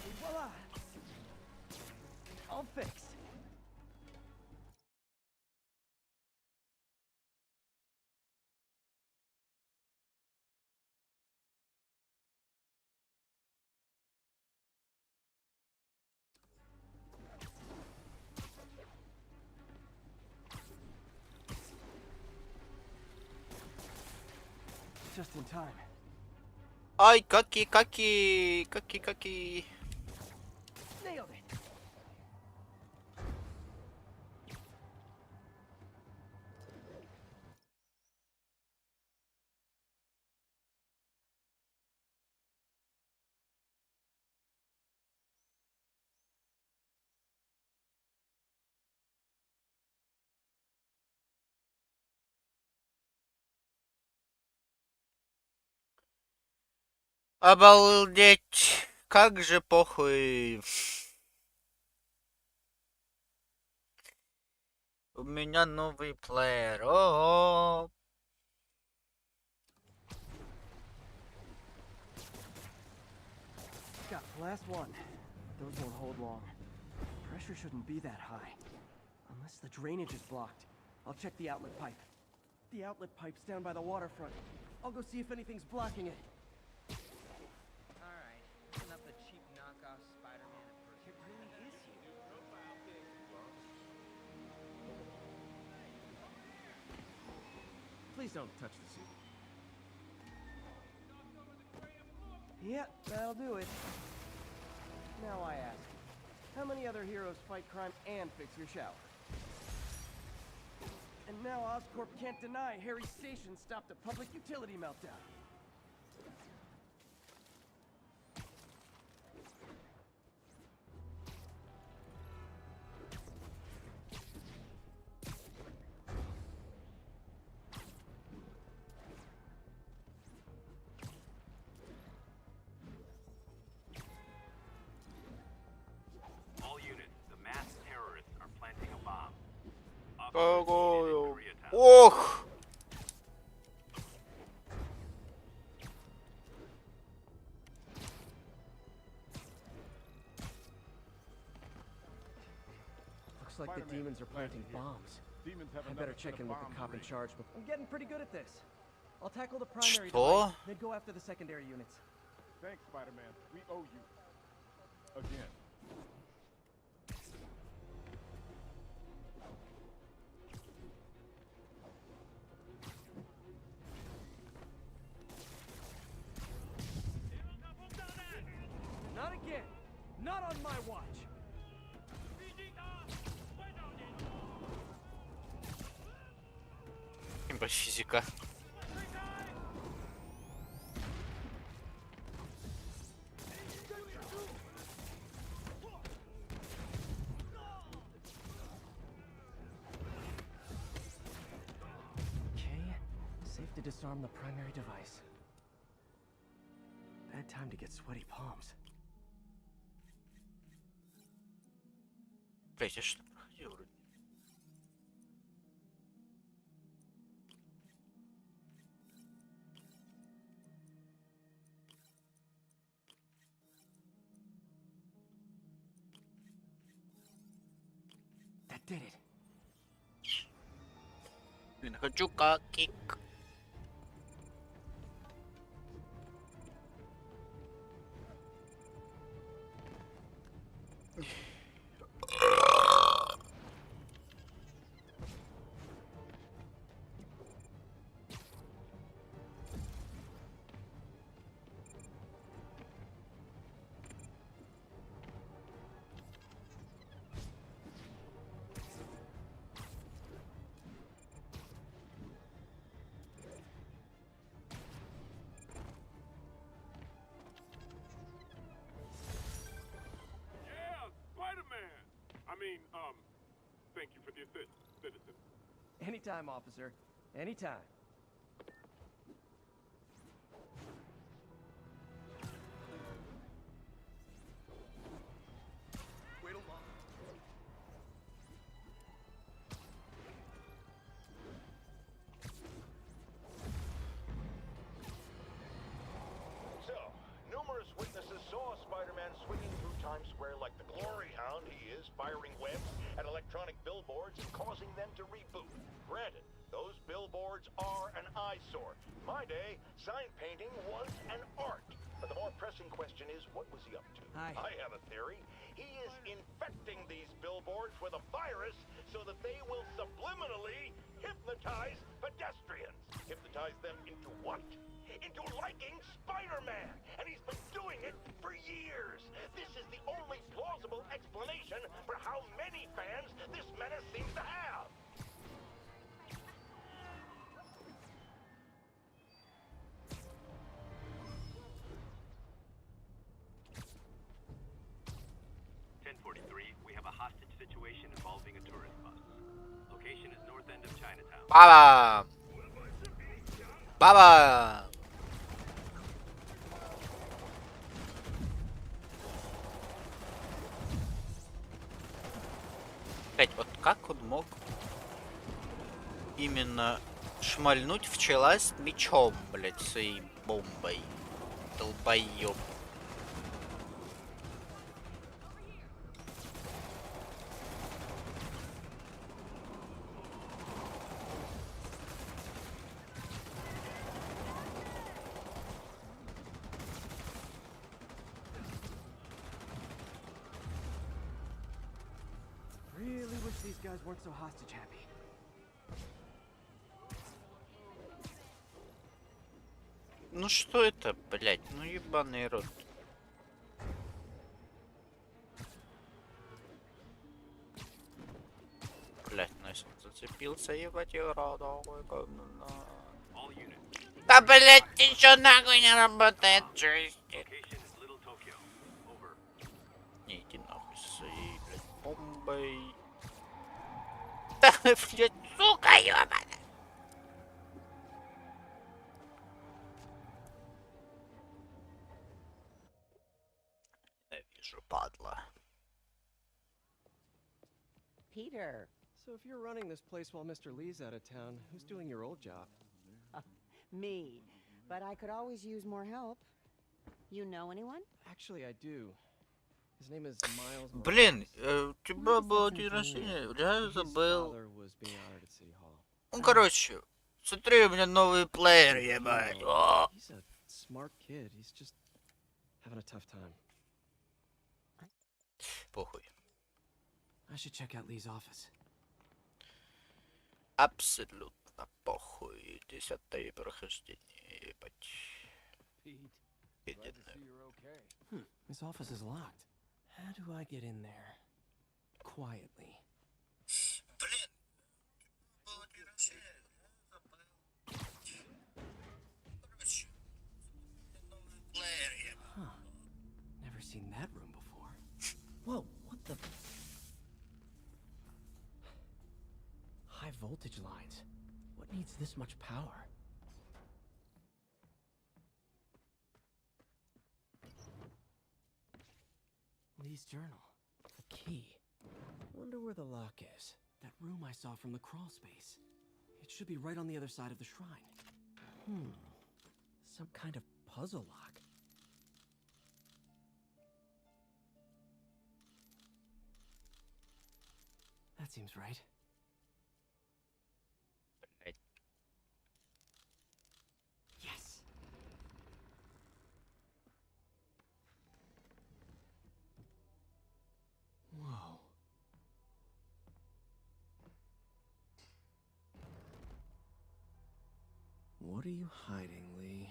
Speaker 1: Et voila! All fixed. Just in time.
Speaker 3: Ай, каки.
Speaker 1: Nailed it.
Speaker 3: Обалдеть! Как же похуй! У меня новый плеер. О-о-о.
Speaker 1: Got the last one. Those won't hold long. Pressure shouldn't be that high. Unless the drainage is blocked. I'll check the outlet pipe. The outlet pipe's down by the waterfront. I'll go see if anything's blocking it.
Speaker 8: Alright, enough the cheap knockoff Spider-Man impersonation. It really is here.
Speaker 1: don't touch the suit.
Speaker 8: Yep, that'll do it. Now I ask, how many other heroes fight crime and fix your shower? And now Oscorp can't deny Harry Station stopped a public utility meltdown.
Speaker 7: All units, the masked terrorists are planting a bomb.
Speaker 3: Какой?
Speaker 7: Koreatown.
Speaker 3: Ох!
Speaker 1: Looks like the demons are planting bombs. I better check in with the cop in charge before.
Speaker 8: I'm getting pretty good at this. I'll tackle the primary
Speaker 3: Что?
Speaker 8: device, then go after the secondary units.
Speaker 6: Thanks, Spider-Man. We owe you. Again.
Speaker 8: Not again. Not on my watch.
Speaker 3: Физика.
Speaker 1: Okay, safe to disarm the primary device. Bad time to get sweaty palms.
Speaker 3: Блять, я что проходил вроде?
Speaker 1: That did it.
Speaker 3: Блин, хочу кик.
Speaker 5: Yeah, Spider-Man! Thank you for the assist, citizen.
Speaker 8: Anytime, officer. Anytime.
Speaker 6: Wait a lot.
Speaker 2: So, numerous witnesses saw Spider-Man swinging through Times Square like the glory hound he is, firing webs at electronic billboards and causing them to reboot. Granted, those billboards are an eyesore. In my day, sign painting was an art. But the more pressing question is, what was he up to?
Speaker 8: Hi.
Speaker 2: I have a theory. He is infecting these billboards with a virus so that they will subliminally hypnotize pedestrians. Hypnotize them into what? Into liking Spider-Man! And he's been doing it for years! This is the only plausible explanation for how many fans this menace seems to have!
Speaker 7: We have a hostage situation involving a tourist bus. Location is north end of Chinatown.
Speaker 3: Баба! Баба! Блять, вот как он мог именно шмальнуть в чела с мечом, блять, своей бомбой? Долбоёб.
Speaker 8: Really wish these guys weren't so hostage happy.
Speaker 3: Ну что это, блять? Ну ебаный рот. Блять, ну если он зацепился, ебать его рот,
Speaker 7: All units.
Speaker 3: да блять, ничего нахуй не работает, джойстик.
Speaker 7: Location is Little Tokyo. Over.
Speaker 3: Не иди нахуй со своей, блять, бомбой. Да, блять, сука, ёбаная. Ненавижу, падла.
Speaker 1: Peter. So if you're running this place while Mr. Lee's out of town, who's doing your old job?
Speaker 12: Me. But I could always use more help. You know anyone?
Speaker 1: Actually, I do. His name is Miles.
Speaker 3: Блин, у тебя был день рождения, я
Speaker 1: His
Speaker 3: забыл.
Speaker 1: father was being honored at City Hall.
Speaker 3: Ну, короче, смотри, у меня новый плеер, ебать. О!
Speaker 1: He's a smart kid. He's just having a tough time.
Speaker 3: Похуй.
Speaker 1: I should check out Lee's office.
Speaker 3: Абсолютно похуй. 10-е прохождение, ебать.
Speaker 1: His office is locked. How do I get in there? Quietly.
Speaker 3: Блин, было день рождения, я забыл. Короче, новый плеер, ебать.
Speaker 1: Huh. Never seen that room before. Whoa, what the? High voltage lines. What needs this much power? Lee's journal. A key. Wonder where the lock is. That room I saw from the crawl space. It should be right on the other side of the shrine. Some kind of puzzle lock. That seems right. Yes! Whoa. What are you hiding, Lee?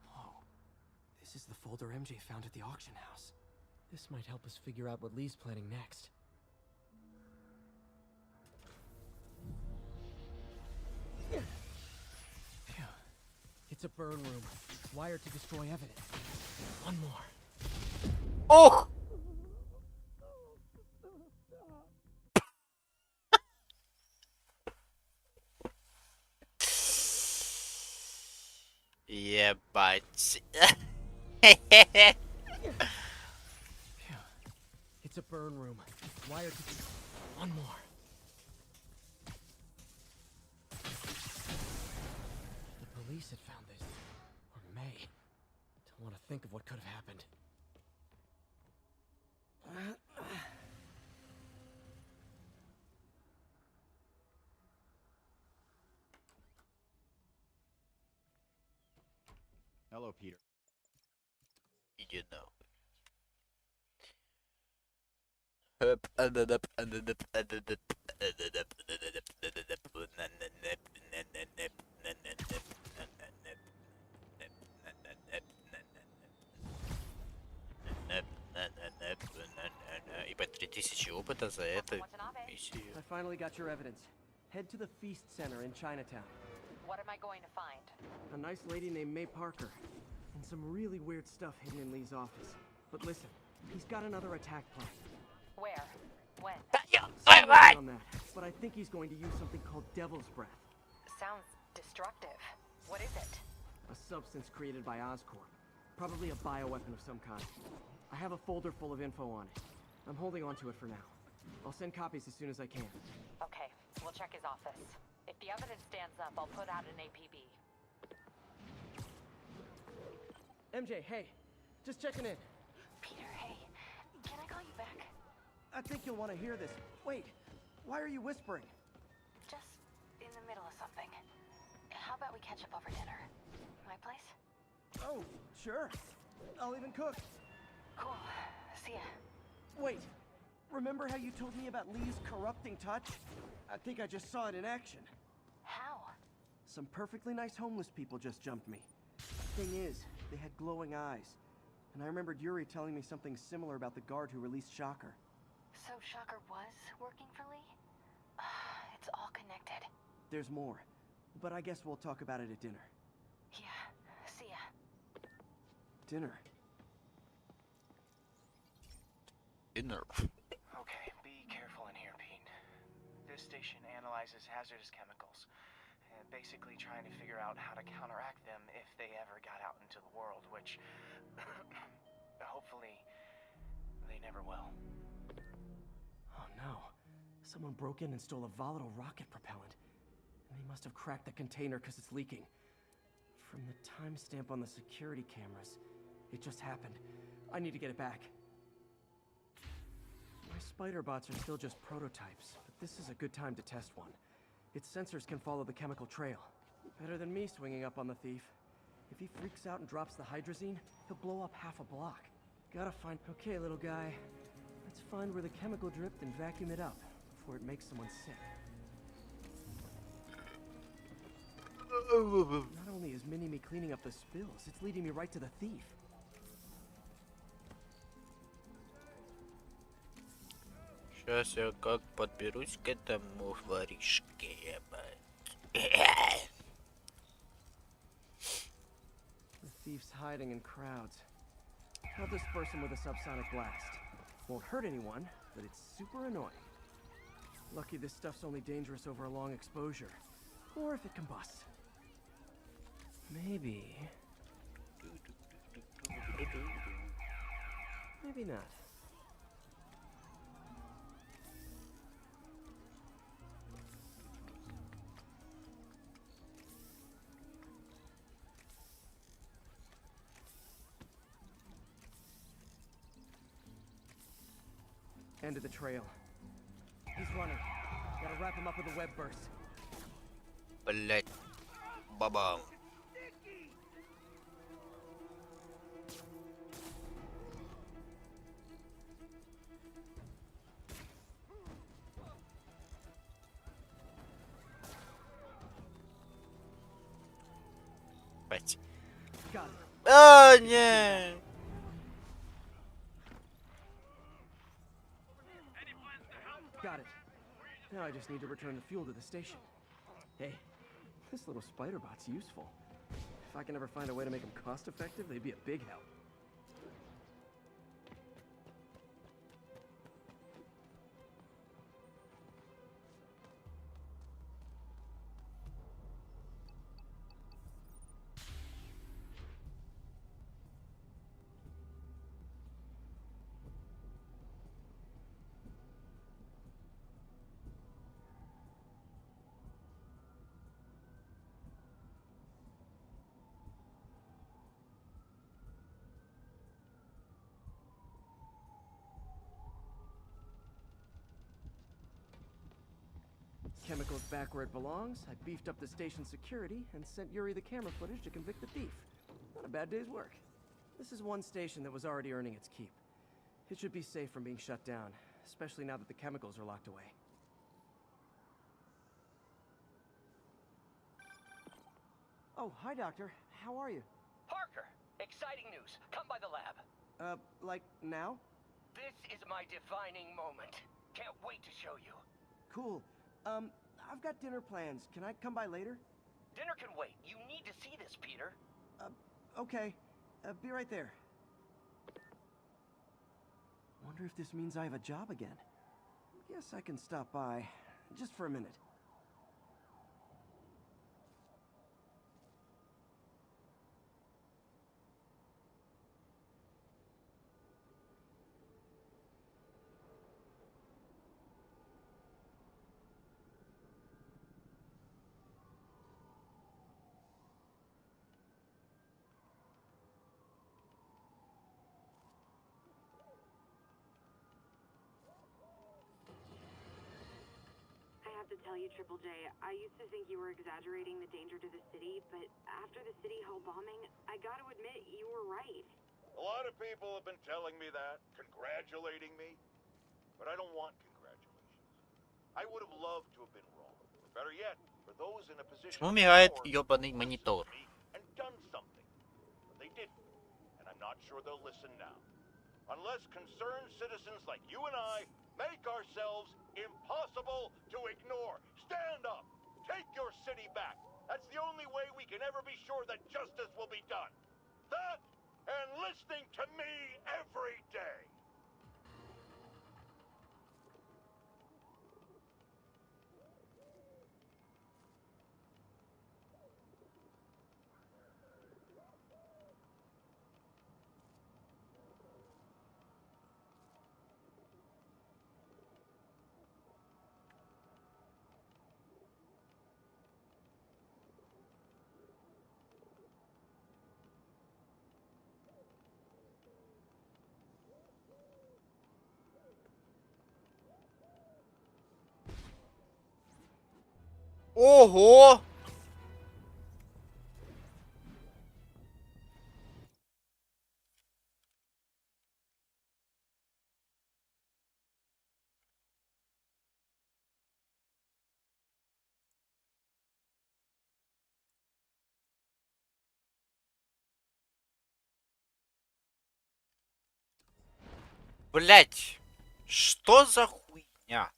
Speaker 1: Whoa. This is the folder MJ found at the auction house. This might help us figure out what Lee's planning next. Phew. It's a burn room, wired to destroy evidence. One more.
Speaker 3: Ох! Ебать.
Speaker 1: It's a burn room, wired to... One more. The police had found this. Or may. Don't want to think of what could have happened.
Speaker 11: Hello, Peter.
Speaker 3: You know. Ебать, 3000 опыта за эту миссию.
Speaker 1: I finally got your evidence. Head to the Feast Center in Chinatown.
Speaker 4: What am I going to find?
Speaker 1: A nice lady named May Parker. And some really weird stuff hidden in Lee's office. But listen, he's got another attack plan.
Speaker 4: Where? When?
Speaker 1: Still working on that, but I think he's going to use something called Devil's Breath.
Speaker 4: Sounds destructive. What is it?
Speaker 1: A substance created by Oscorp. Probably a bioweapon of some kind. I have a folder full of info on it. I'm holding on to it for now. I'll send copies as soon as I can.
Speaker 4: Okay, we'll check his office. If the evidence stands up, I'll put out an APB.
Speaker 1: MJ, hey. Just checking in.
Speaker 4: Peter, hey. Can I call you back?
Speaker 8: I think you'll want to hear this. Wait, why are you whispering?
Speaker 4: Just in the middle of something. How about we catch up over dinner? My place?
Speaker 8: Oh, sure. I'll even cook.
Speaker 4: Cool. See ya.
Speaker 8: Wait, remember how you told me about Lee's corrupting touch? I think I just saw it in action.
Speaker 4: How?
Speaker 8: Some perfectly nice homeless people just jumped me. Thing is, they had glowing eyes. And I remembered Yuri telling me something similar about the guard who released Shocker.
Speaker 4: So Shocker was working for Lee? It's all connected.
Speaker 8: There's more, but I guess we'll talk about it at dinner.
Speaker 4: Yeah, see ya.
Speaker 8: Dinner?
Speaker 3: Dinner.
Speaker 9: Okay, be careful in here, Pete. This station analyzes hazardous chemicals, and basically trying to figure out how to counteract them if they ever got out into the world, which hopefully they never will.
Speaker 8: Oh no. Someone broke in and stole a volatile rocket propellant. And they must have cracked the container because it's leaking. From the timestamp on the security cameras, it just happened. I need to get it back. My spider bots are still just prototypes, but this is a good time to test one. Its sensors can follow the chemical trail. Better than me swinging up on the thief. If he freaks out and drops the hydrazine, he'll blow up half a block. Gotta find... Okay, little guy. Let's find where the chemical dripped and vacuum it up before it makes someone sick. Not only is Mini-Me cleaning up the spills, it's leading me right to the thief.
Speaker 3: Сейчас я как подберусь к этому воришке.
Speaker 8: The thief's hiding in crowds. I'll disperse him with a subsonic blast. Won't hurt anyone, but it's super annoying. Lucky this stuff's only dangerous over a long exposure. Or if it combusts. Maybe... Maybe not. End of the trail. He's running. Gotta wrap him up with a web burst.
Speaker 3: Блять. Бабам. Блять.
Speaker 8: Got it.
Speaker 3: А, не.
Speaker 8: Got it. Now I just need to return the fuel to the station. Hey, this little spider bot's useful. If I can ever find a way to make them cost-effective, they'd be a big help. Chemicals back where it belongs. I beefed up the station's security and sent Yuri the camera footage to convict the thief. Not a bad day's work. This is one station that was already earning its keep. It should be safe from being shut down, especially now that the chemicals are locked away. Oh, hi, Doctor. How are you?
Speaker 13: Parker, exciting news. Come by the lab.
Speaker 8: Like now?
Speaker 13: This is my defining moment. Can't wait to show you.
Speaker 8: Cool. I've got dinner plans. Can I come by later?
Speaker 13: Dinner can wait. You need to see this, Peter.
Speaker 8: Okay. Be right there. Wonder if this means I have a job again. Guess I can stop by. Just for a minute.
Speaker 10: To tell you, Triple J, I used to think you were exaggerating the danger to the city, but after the City Hall bombing, I gotta admit, you were right.
Speaker 2: A lot of people have been telling me that, congratulating me. But I don't want congratulations. I would have loved to have been wrong. Or better yet, for those in a position
Speaker 3: Почему
Speaker 2: of
Speaker 3: мигает
Speaker 2: power
Speaker 3: ёбаный
Speaker 2: to have
Speaker 3: монитор?
Speaker 2: listened to me and done something. But they didn't. And I'm not sure they'll listen now. Unless concerned citizens like you and I make ourselves impossible to ignore. Stand up! Take your city back! That's the only way we can ever be sure that justice will be done. That and listening to me every day.
Speaker 3: Ого! Блять! Что за хуйня?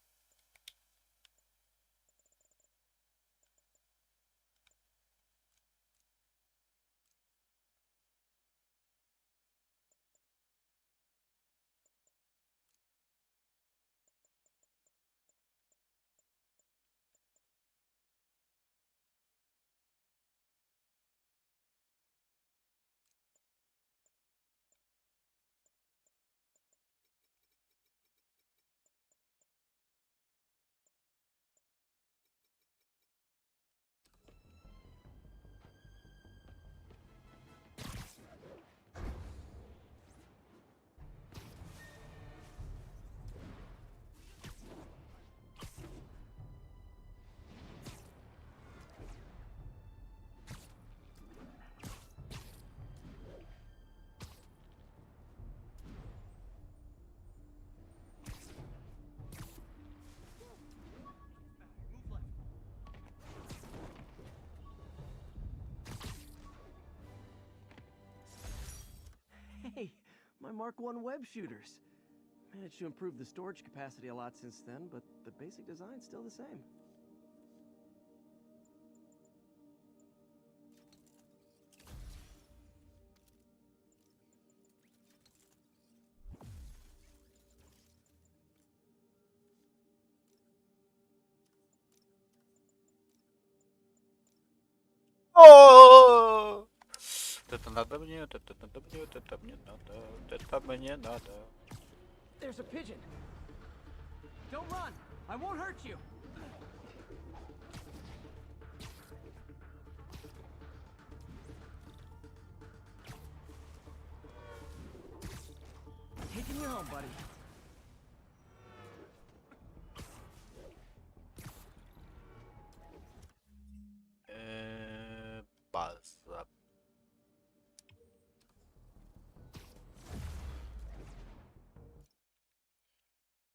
Speaker 8: Hey, my Mark I web shooters. Managed to improve the storage capacity a lot since then, but the basic design's still the same.
Speaker 3: О! Это надо мне, это надо мне, это мне надо, это мне надо.
Speaker 8: There's a pigeon. Don't run. I won't hurt you. Taking you home, buddy.
Speaker 3: База.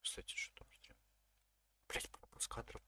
Speaker 3: Кстати, что там стрим? Блять, пропуск кадров.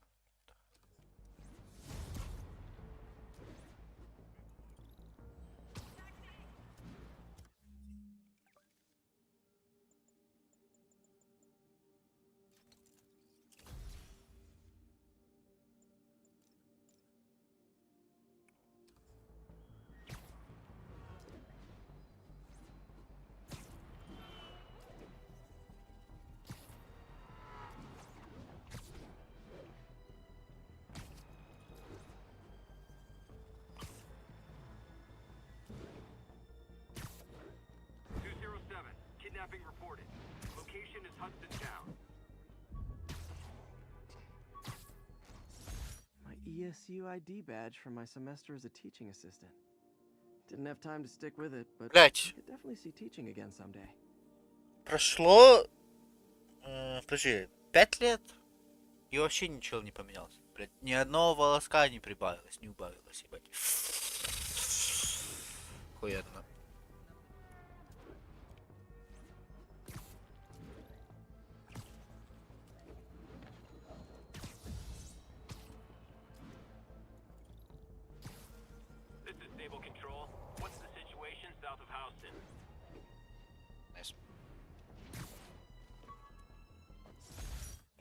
Speaker 7: Kidnapping reported. Location is Hudson Town.
Speaker 8: My ESU ID badge from my semester as a teaching assistant. Didn't have time to stick with it, but I
Speaker 3: Блять.
Speaker 8: could definitely see teaching again someday.
Speaker 3: Прошло... подожди, 5 лет? И вообще ничего не поменялось. Блять, ни одного волоска не прибавилось, не убавилось, ебать. Хуенно.
Speaker 7: just south of Houston.
Speaker 3: Nice.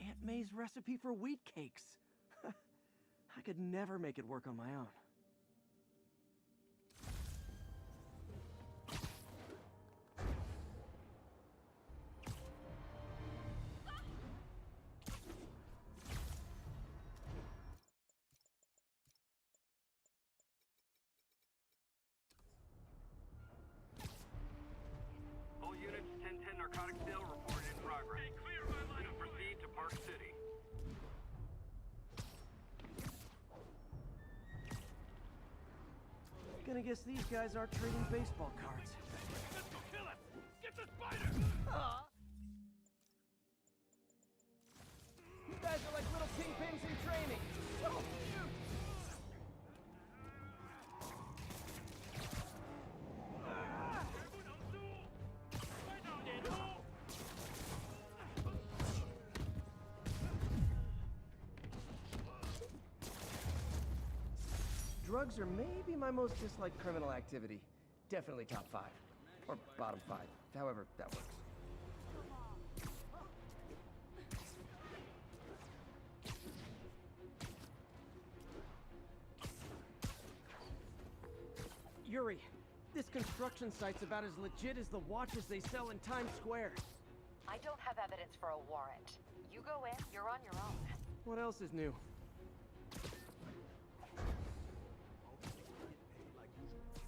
Speaker 8: Aunt May's recipe for wheat cakes. I could never make it work on my own.
Speaker 7: All units, 1010 narcotic sale reported in progress. Hey, clear my line. Proceed to Park City.
Speaker 8: Gonna guess these guys aren't trading baseball cards.
Speaker 6: Let's go kill us! Get the spider!
Speaker 8: You guys are like little kingpins in training. So cute! Drugs are maybe my most disliked criminal activity. Definitely top 5. Or bottom 5. However that works. Yuri, this construction site's about as legit as the watches they sell in Times Square.
Speaker 4: I don't have evidence for a warrant. You go in, you're on your own.
Speaker 8: What else is new?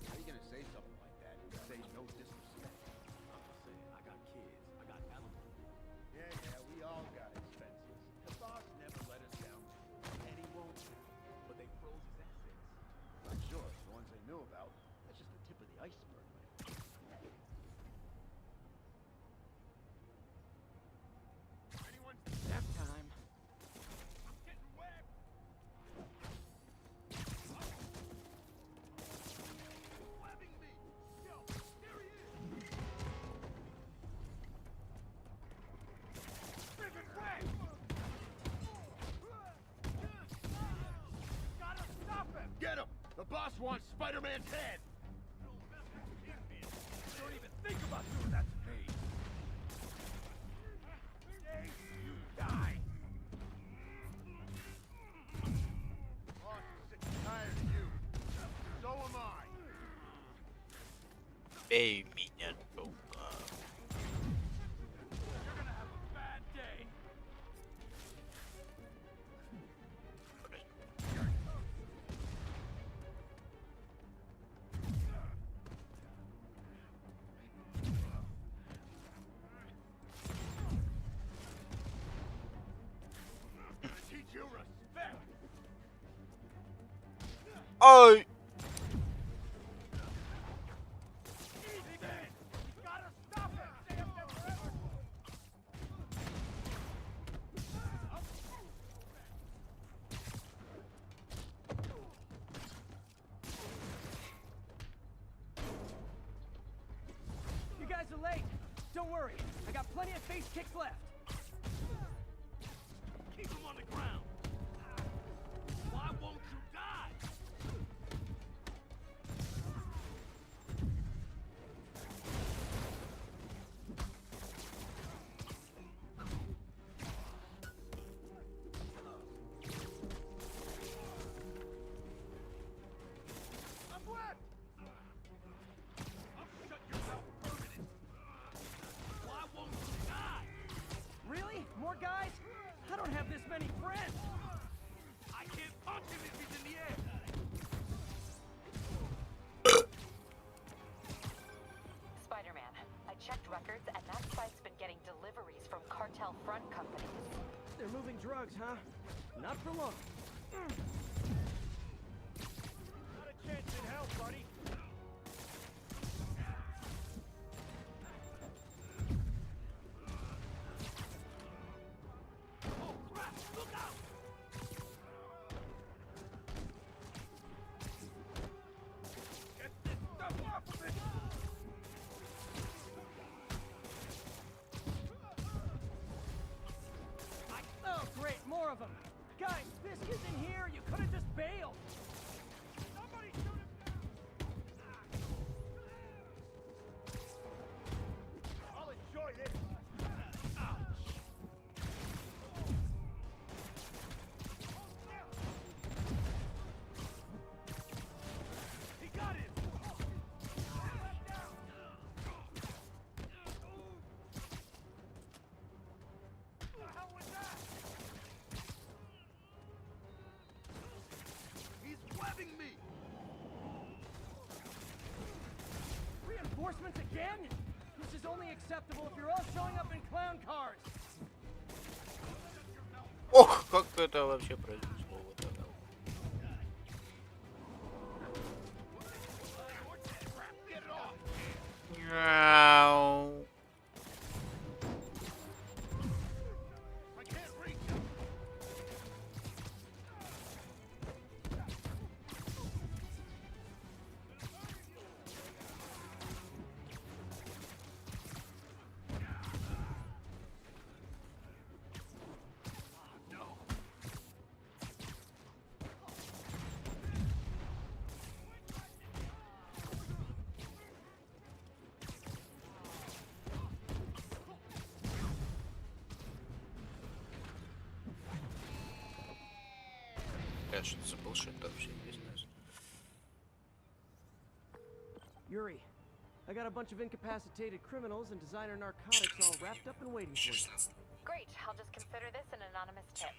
Speaker 6: How you gonna say something like that and say no disrespect? I'm just saying, I got kids, I got alimony. Yeah, we all got expenses. The boss never let us down, and he won't. But they froze his assets. Not sure, the ones they knew about. That's just the tip of the iceberg, man. Anyone's
Speaker 8: Nap time.
Speaker 6: getting wet! Slapping me! Yo, there he is! Freaking wet! Gotta stop him! Get him! The boss wants Spider-Man's head! Don't even think about doing that to me! You die! Boss is sick and tired of you. So am I.
Speaker 3: Bem, minha boca.
Speaker 6: You're gonna have a bad day. Gonna teach you respect.
Speaker 3: Oh!
Speaker 6: Easy, man. You gotta stop him. Stay up there forever.
Speaker 8: You guys are late. Don't worry. I got plenty of face kicks left.
Speaker 6: Keep him on the ground. Why won't you die? I'm wet. I'll shut your mouth permanent. Why won't you die?
Speaker 8: Really? More guys? I don't have this many friends.
Speaker 6: I can't punch him if he's in the air.
Speaker 4: Spider-Man, I checked records and that site's been getting deliveries from cartel front companies.
Speaker 8: They're moving drugs, huh? Not for long.
Speaker 6: Not a chance in hell, buddy. Oh, crap! Look out! Get this stuff off of it!
Speaker 8: Oh, great, more of them. Guys, Fisk is in here. You could again? This is only acceptable if you're all showing up in clown cars.
Speaker 3: Ох, как это вообще произошло? Вот это. Мяу. Я что-то забыл, что это вообще бизнес.
Speaker 8: Yuri, I got a bunch of incapacitated criminals and designer narcotics all wrapped up and waiting for you.
Speaker 4: Great, I'll just consider this an anonymous tip.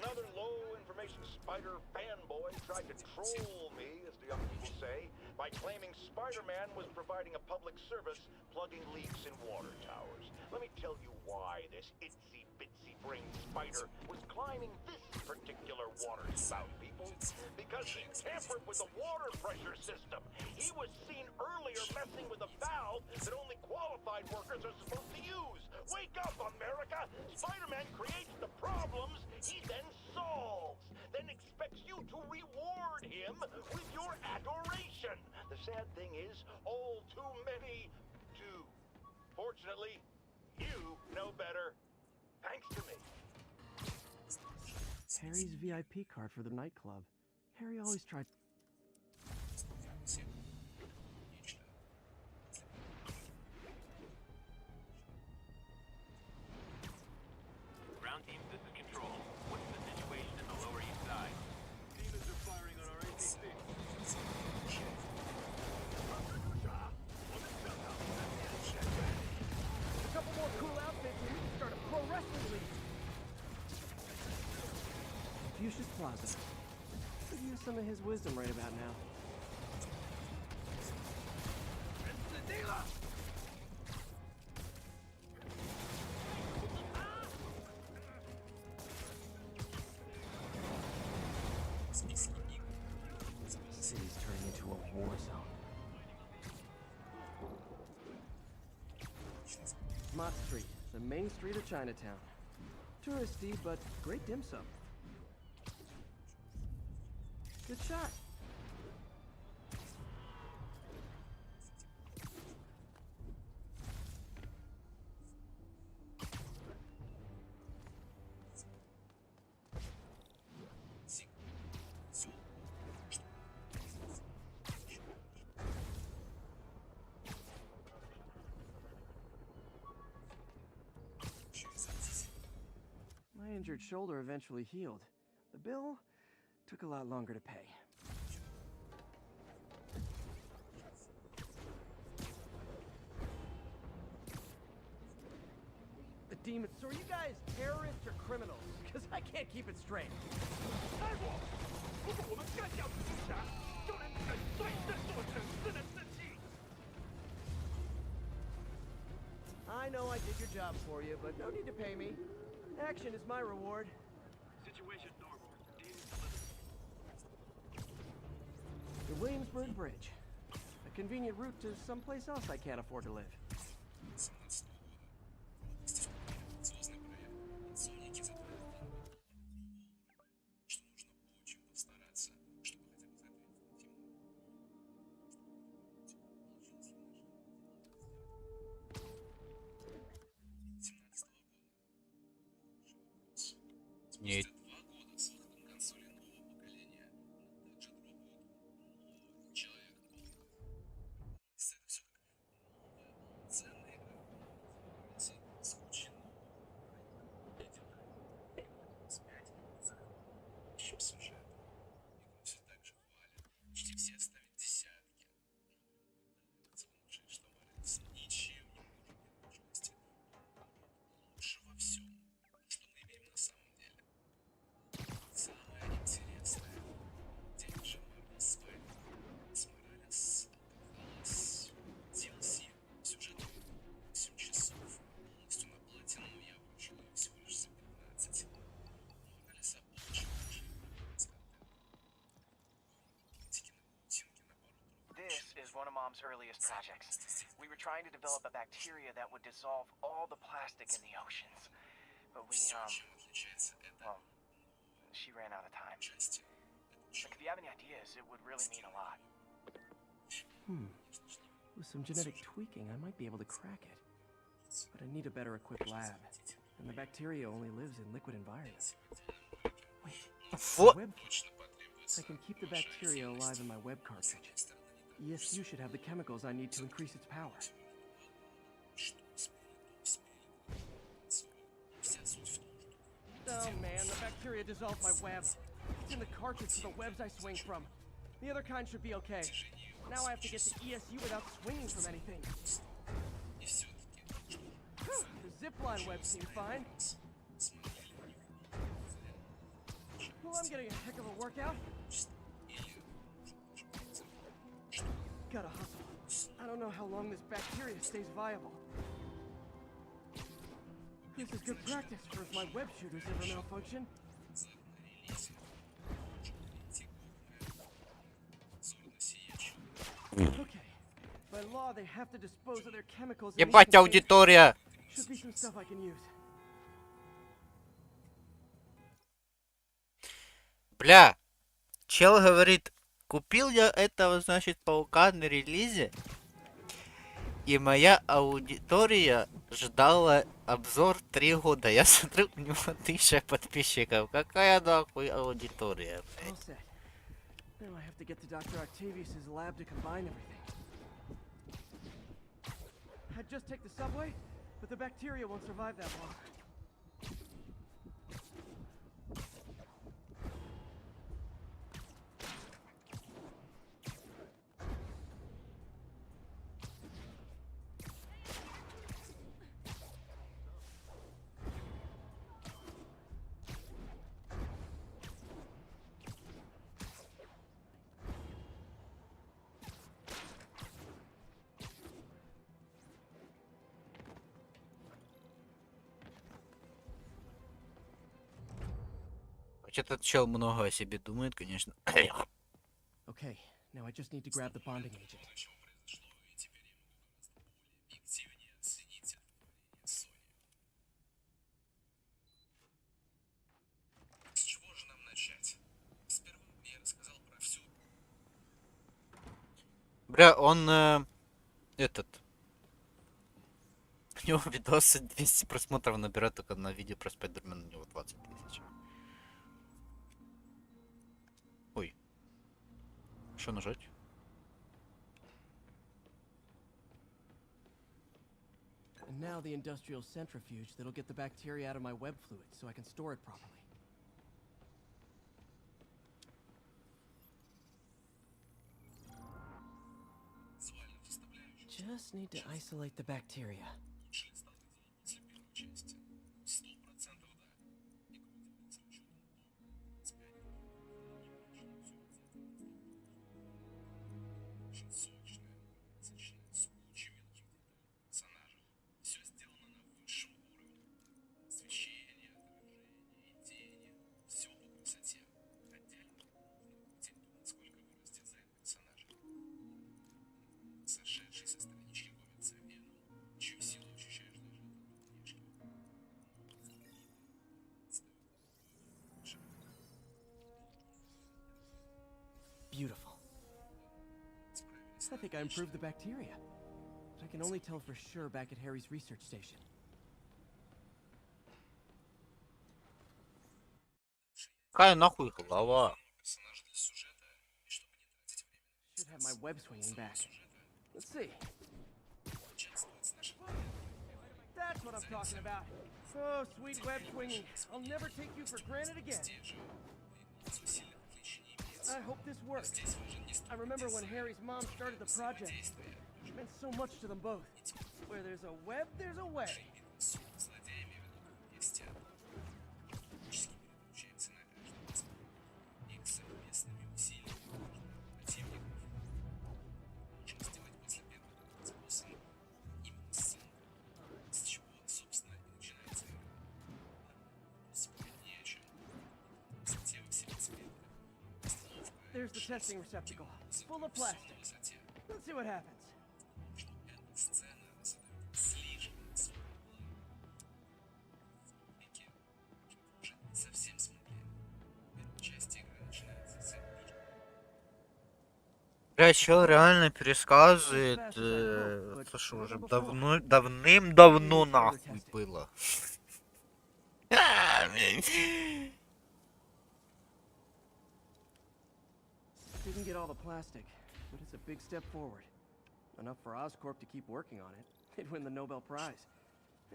Speaker 2: Another low-information Spider fanboy tried to troll me, as the young people say, by claiming Spider-Man was providing a public service plugging leaks in water towers. Let me tell you why this itsy-bitsy brain spider was climbing this particular water spout, people. Because he tampered with the water pressure system. He was seen earlier messing with a valve that only qualified workers are supposed to use. Wake up, America! Spider-Man creates the problems he then solves, then expects you to reward him with your adoration. The sad thing is, all too many do. Fortunately, you know better. Thanks to me.
Speaker 8: Harry's VIP card for the nightclub. Harry always tried.
Speaker 7: Ground team, this is Control. What's the situation in the Lower East Side?
Speaker 6: Demons are firing on our APC.
Speaker 8: A couple more cool outfits and we can start a pro wrestling league. Fuchsia's Plaza. Could use some of his wisdom right about now. City's turning into a war zone. Mott Street, the main street of Chinatown. Touristy, but great dim sum. Good shot. My injured shoulder eventually healed. The bill took a lot longer to pay. The demons. So are you guys terrorists or criminals? Because I can't keep it straight. did your job for you, but no need to pay me. Action is my reward.
Speaker 7: Situation normal. Deemed
Speaker 8: The Williamsburg Bridge. A convenient route to someplace else I can't afford to live.
Speaker 3: Не.
Speaker 9: This is one of Mom's earliest projects. We were trying to develop a bacteria that would dissolve all the plastic in the oceans. But well, she ran out of time. Like, if you have any ideas, it would really mean a lot.
Speaker 8: With some genetic tweaking, I might be able to crack it. But I need a better equipped lab. And the bacteria only lives in liquid environments. Wait,
Speaker 3: What?
Speaker 8: web? I can keep the bacteria alive in my web cartridge. ESU should have the chemicals I need to increase its power. Oh man, the bacteria dissolved my web. It's in the cartridge for the webs I swing from. The other kind should be okay. Now I have to get to ESU without swinging from anything. Whew, the zipline web seemed fine. Well, I'm getting a heck of a workout. Gotta hustle. I don't know how long this bacteria stays viable. This is good practice for if my web shooters ever malfunction. Okay. By law, they have to dispose of their chemicals.
Speaker 3: Ебать, аудитория!
Speaker 8: Should be some stuff I can use.
Speaker 3: Бля, чел говорит, купил я этого, значит, паука на релизе, и моя аудитория ждала обзор 3 года. Я смотрю, у него 1000 подписчиков. Какая нахуй аудитория, блядь?
Speaker 8: All set. Now I have to get to Dr. Octavius's lab to combine everything. I'd just take the subway, but the bacteria won't survive that long.
Speaker 3: Хоть этот чел много о себе думает, конечно.
Speaker 8: Okay, now I just need to grab the bonding agent.
Speaker 3: Бля, он этот. У него видосы 200 просмотров набирает только на видео про Спайдермена, у него 20 000. Ой. Что нажать?
Speaker 8: And now the industrial centrifuge that'll get the bacteria out of my web fluid so I can store it properly. Just need to isolate the bacteria. beautiful. I think I improved the bacteria. But I can only tell for sure back at Harry's research station.
Speaker 3: Какая нахуй голова?
Speaker 8: Should have my web swinging back. Let's see. That's what I'm talking about. Oh, sweet web swinging. I'll never take you for granted again. I hope this works. I remember when Harry's mom started the project. It meant so much to them both. Where there's a web, there's a way. There's the testing receptacle, full of plastic. Let's see what happens.
Speaker 3: Бля, чел реально пересказывает, то, что уже давным-давно нахуй было.
Speaker 8: Didn't get all the plastic, but it's a big step forward. Enough for Oscorp to keep working on it. They'd win the Nobel Prize.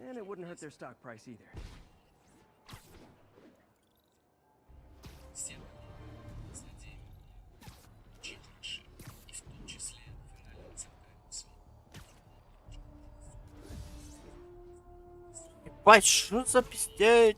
Speaker 8: And it wouldn't hurt their stock price either.
Speaker 3: Ебать, что за пиздец?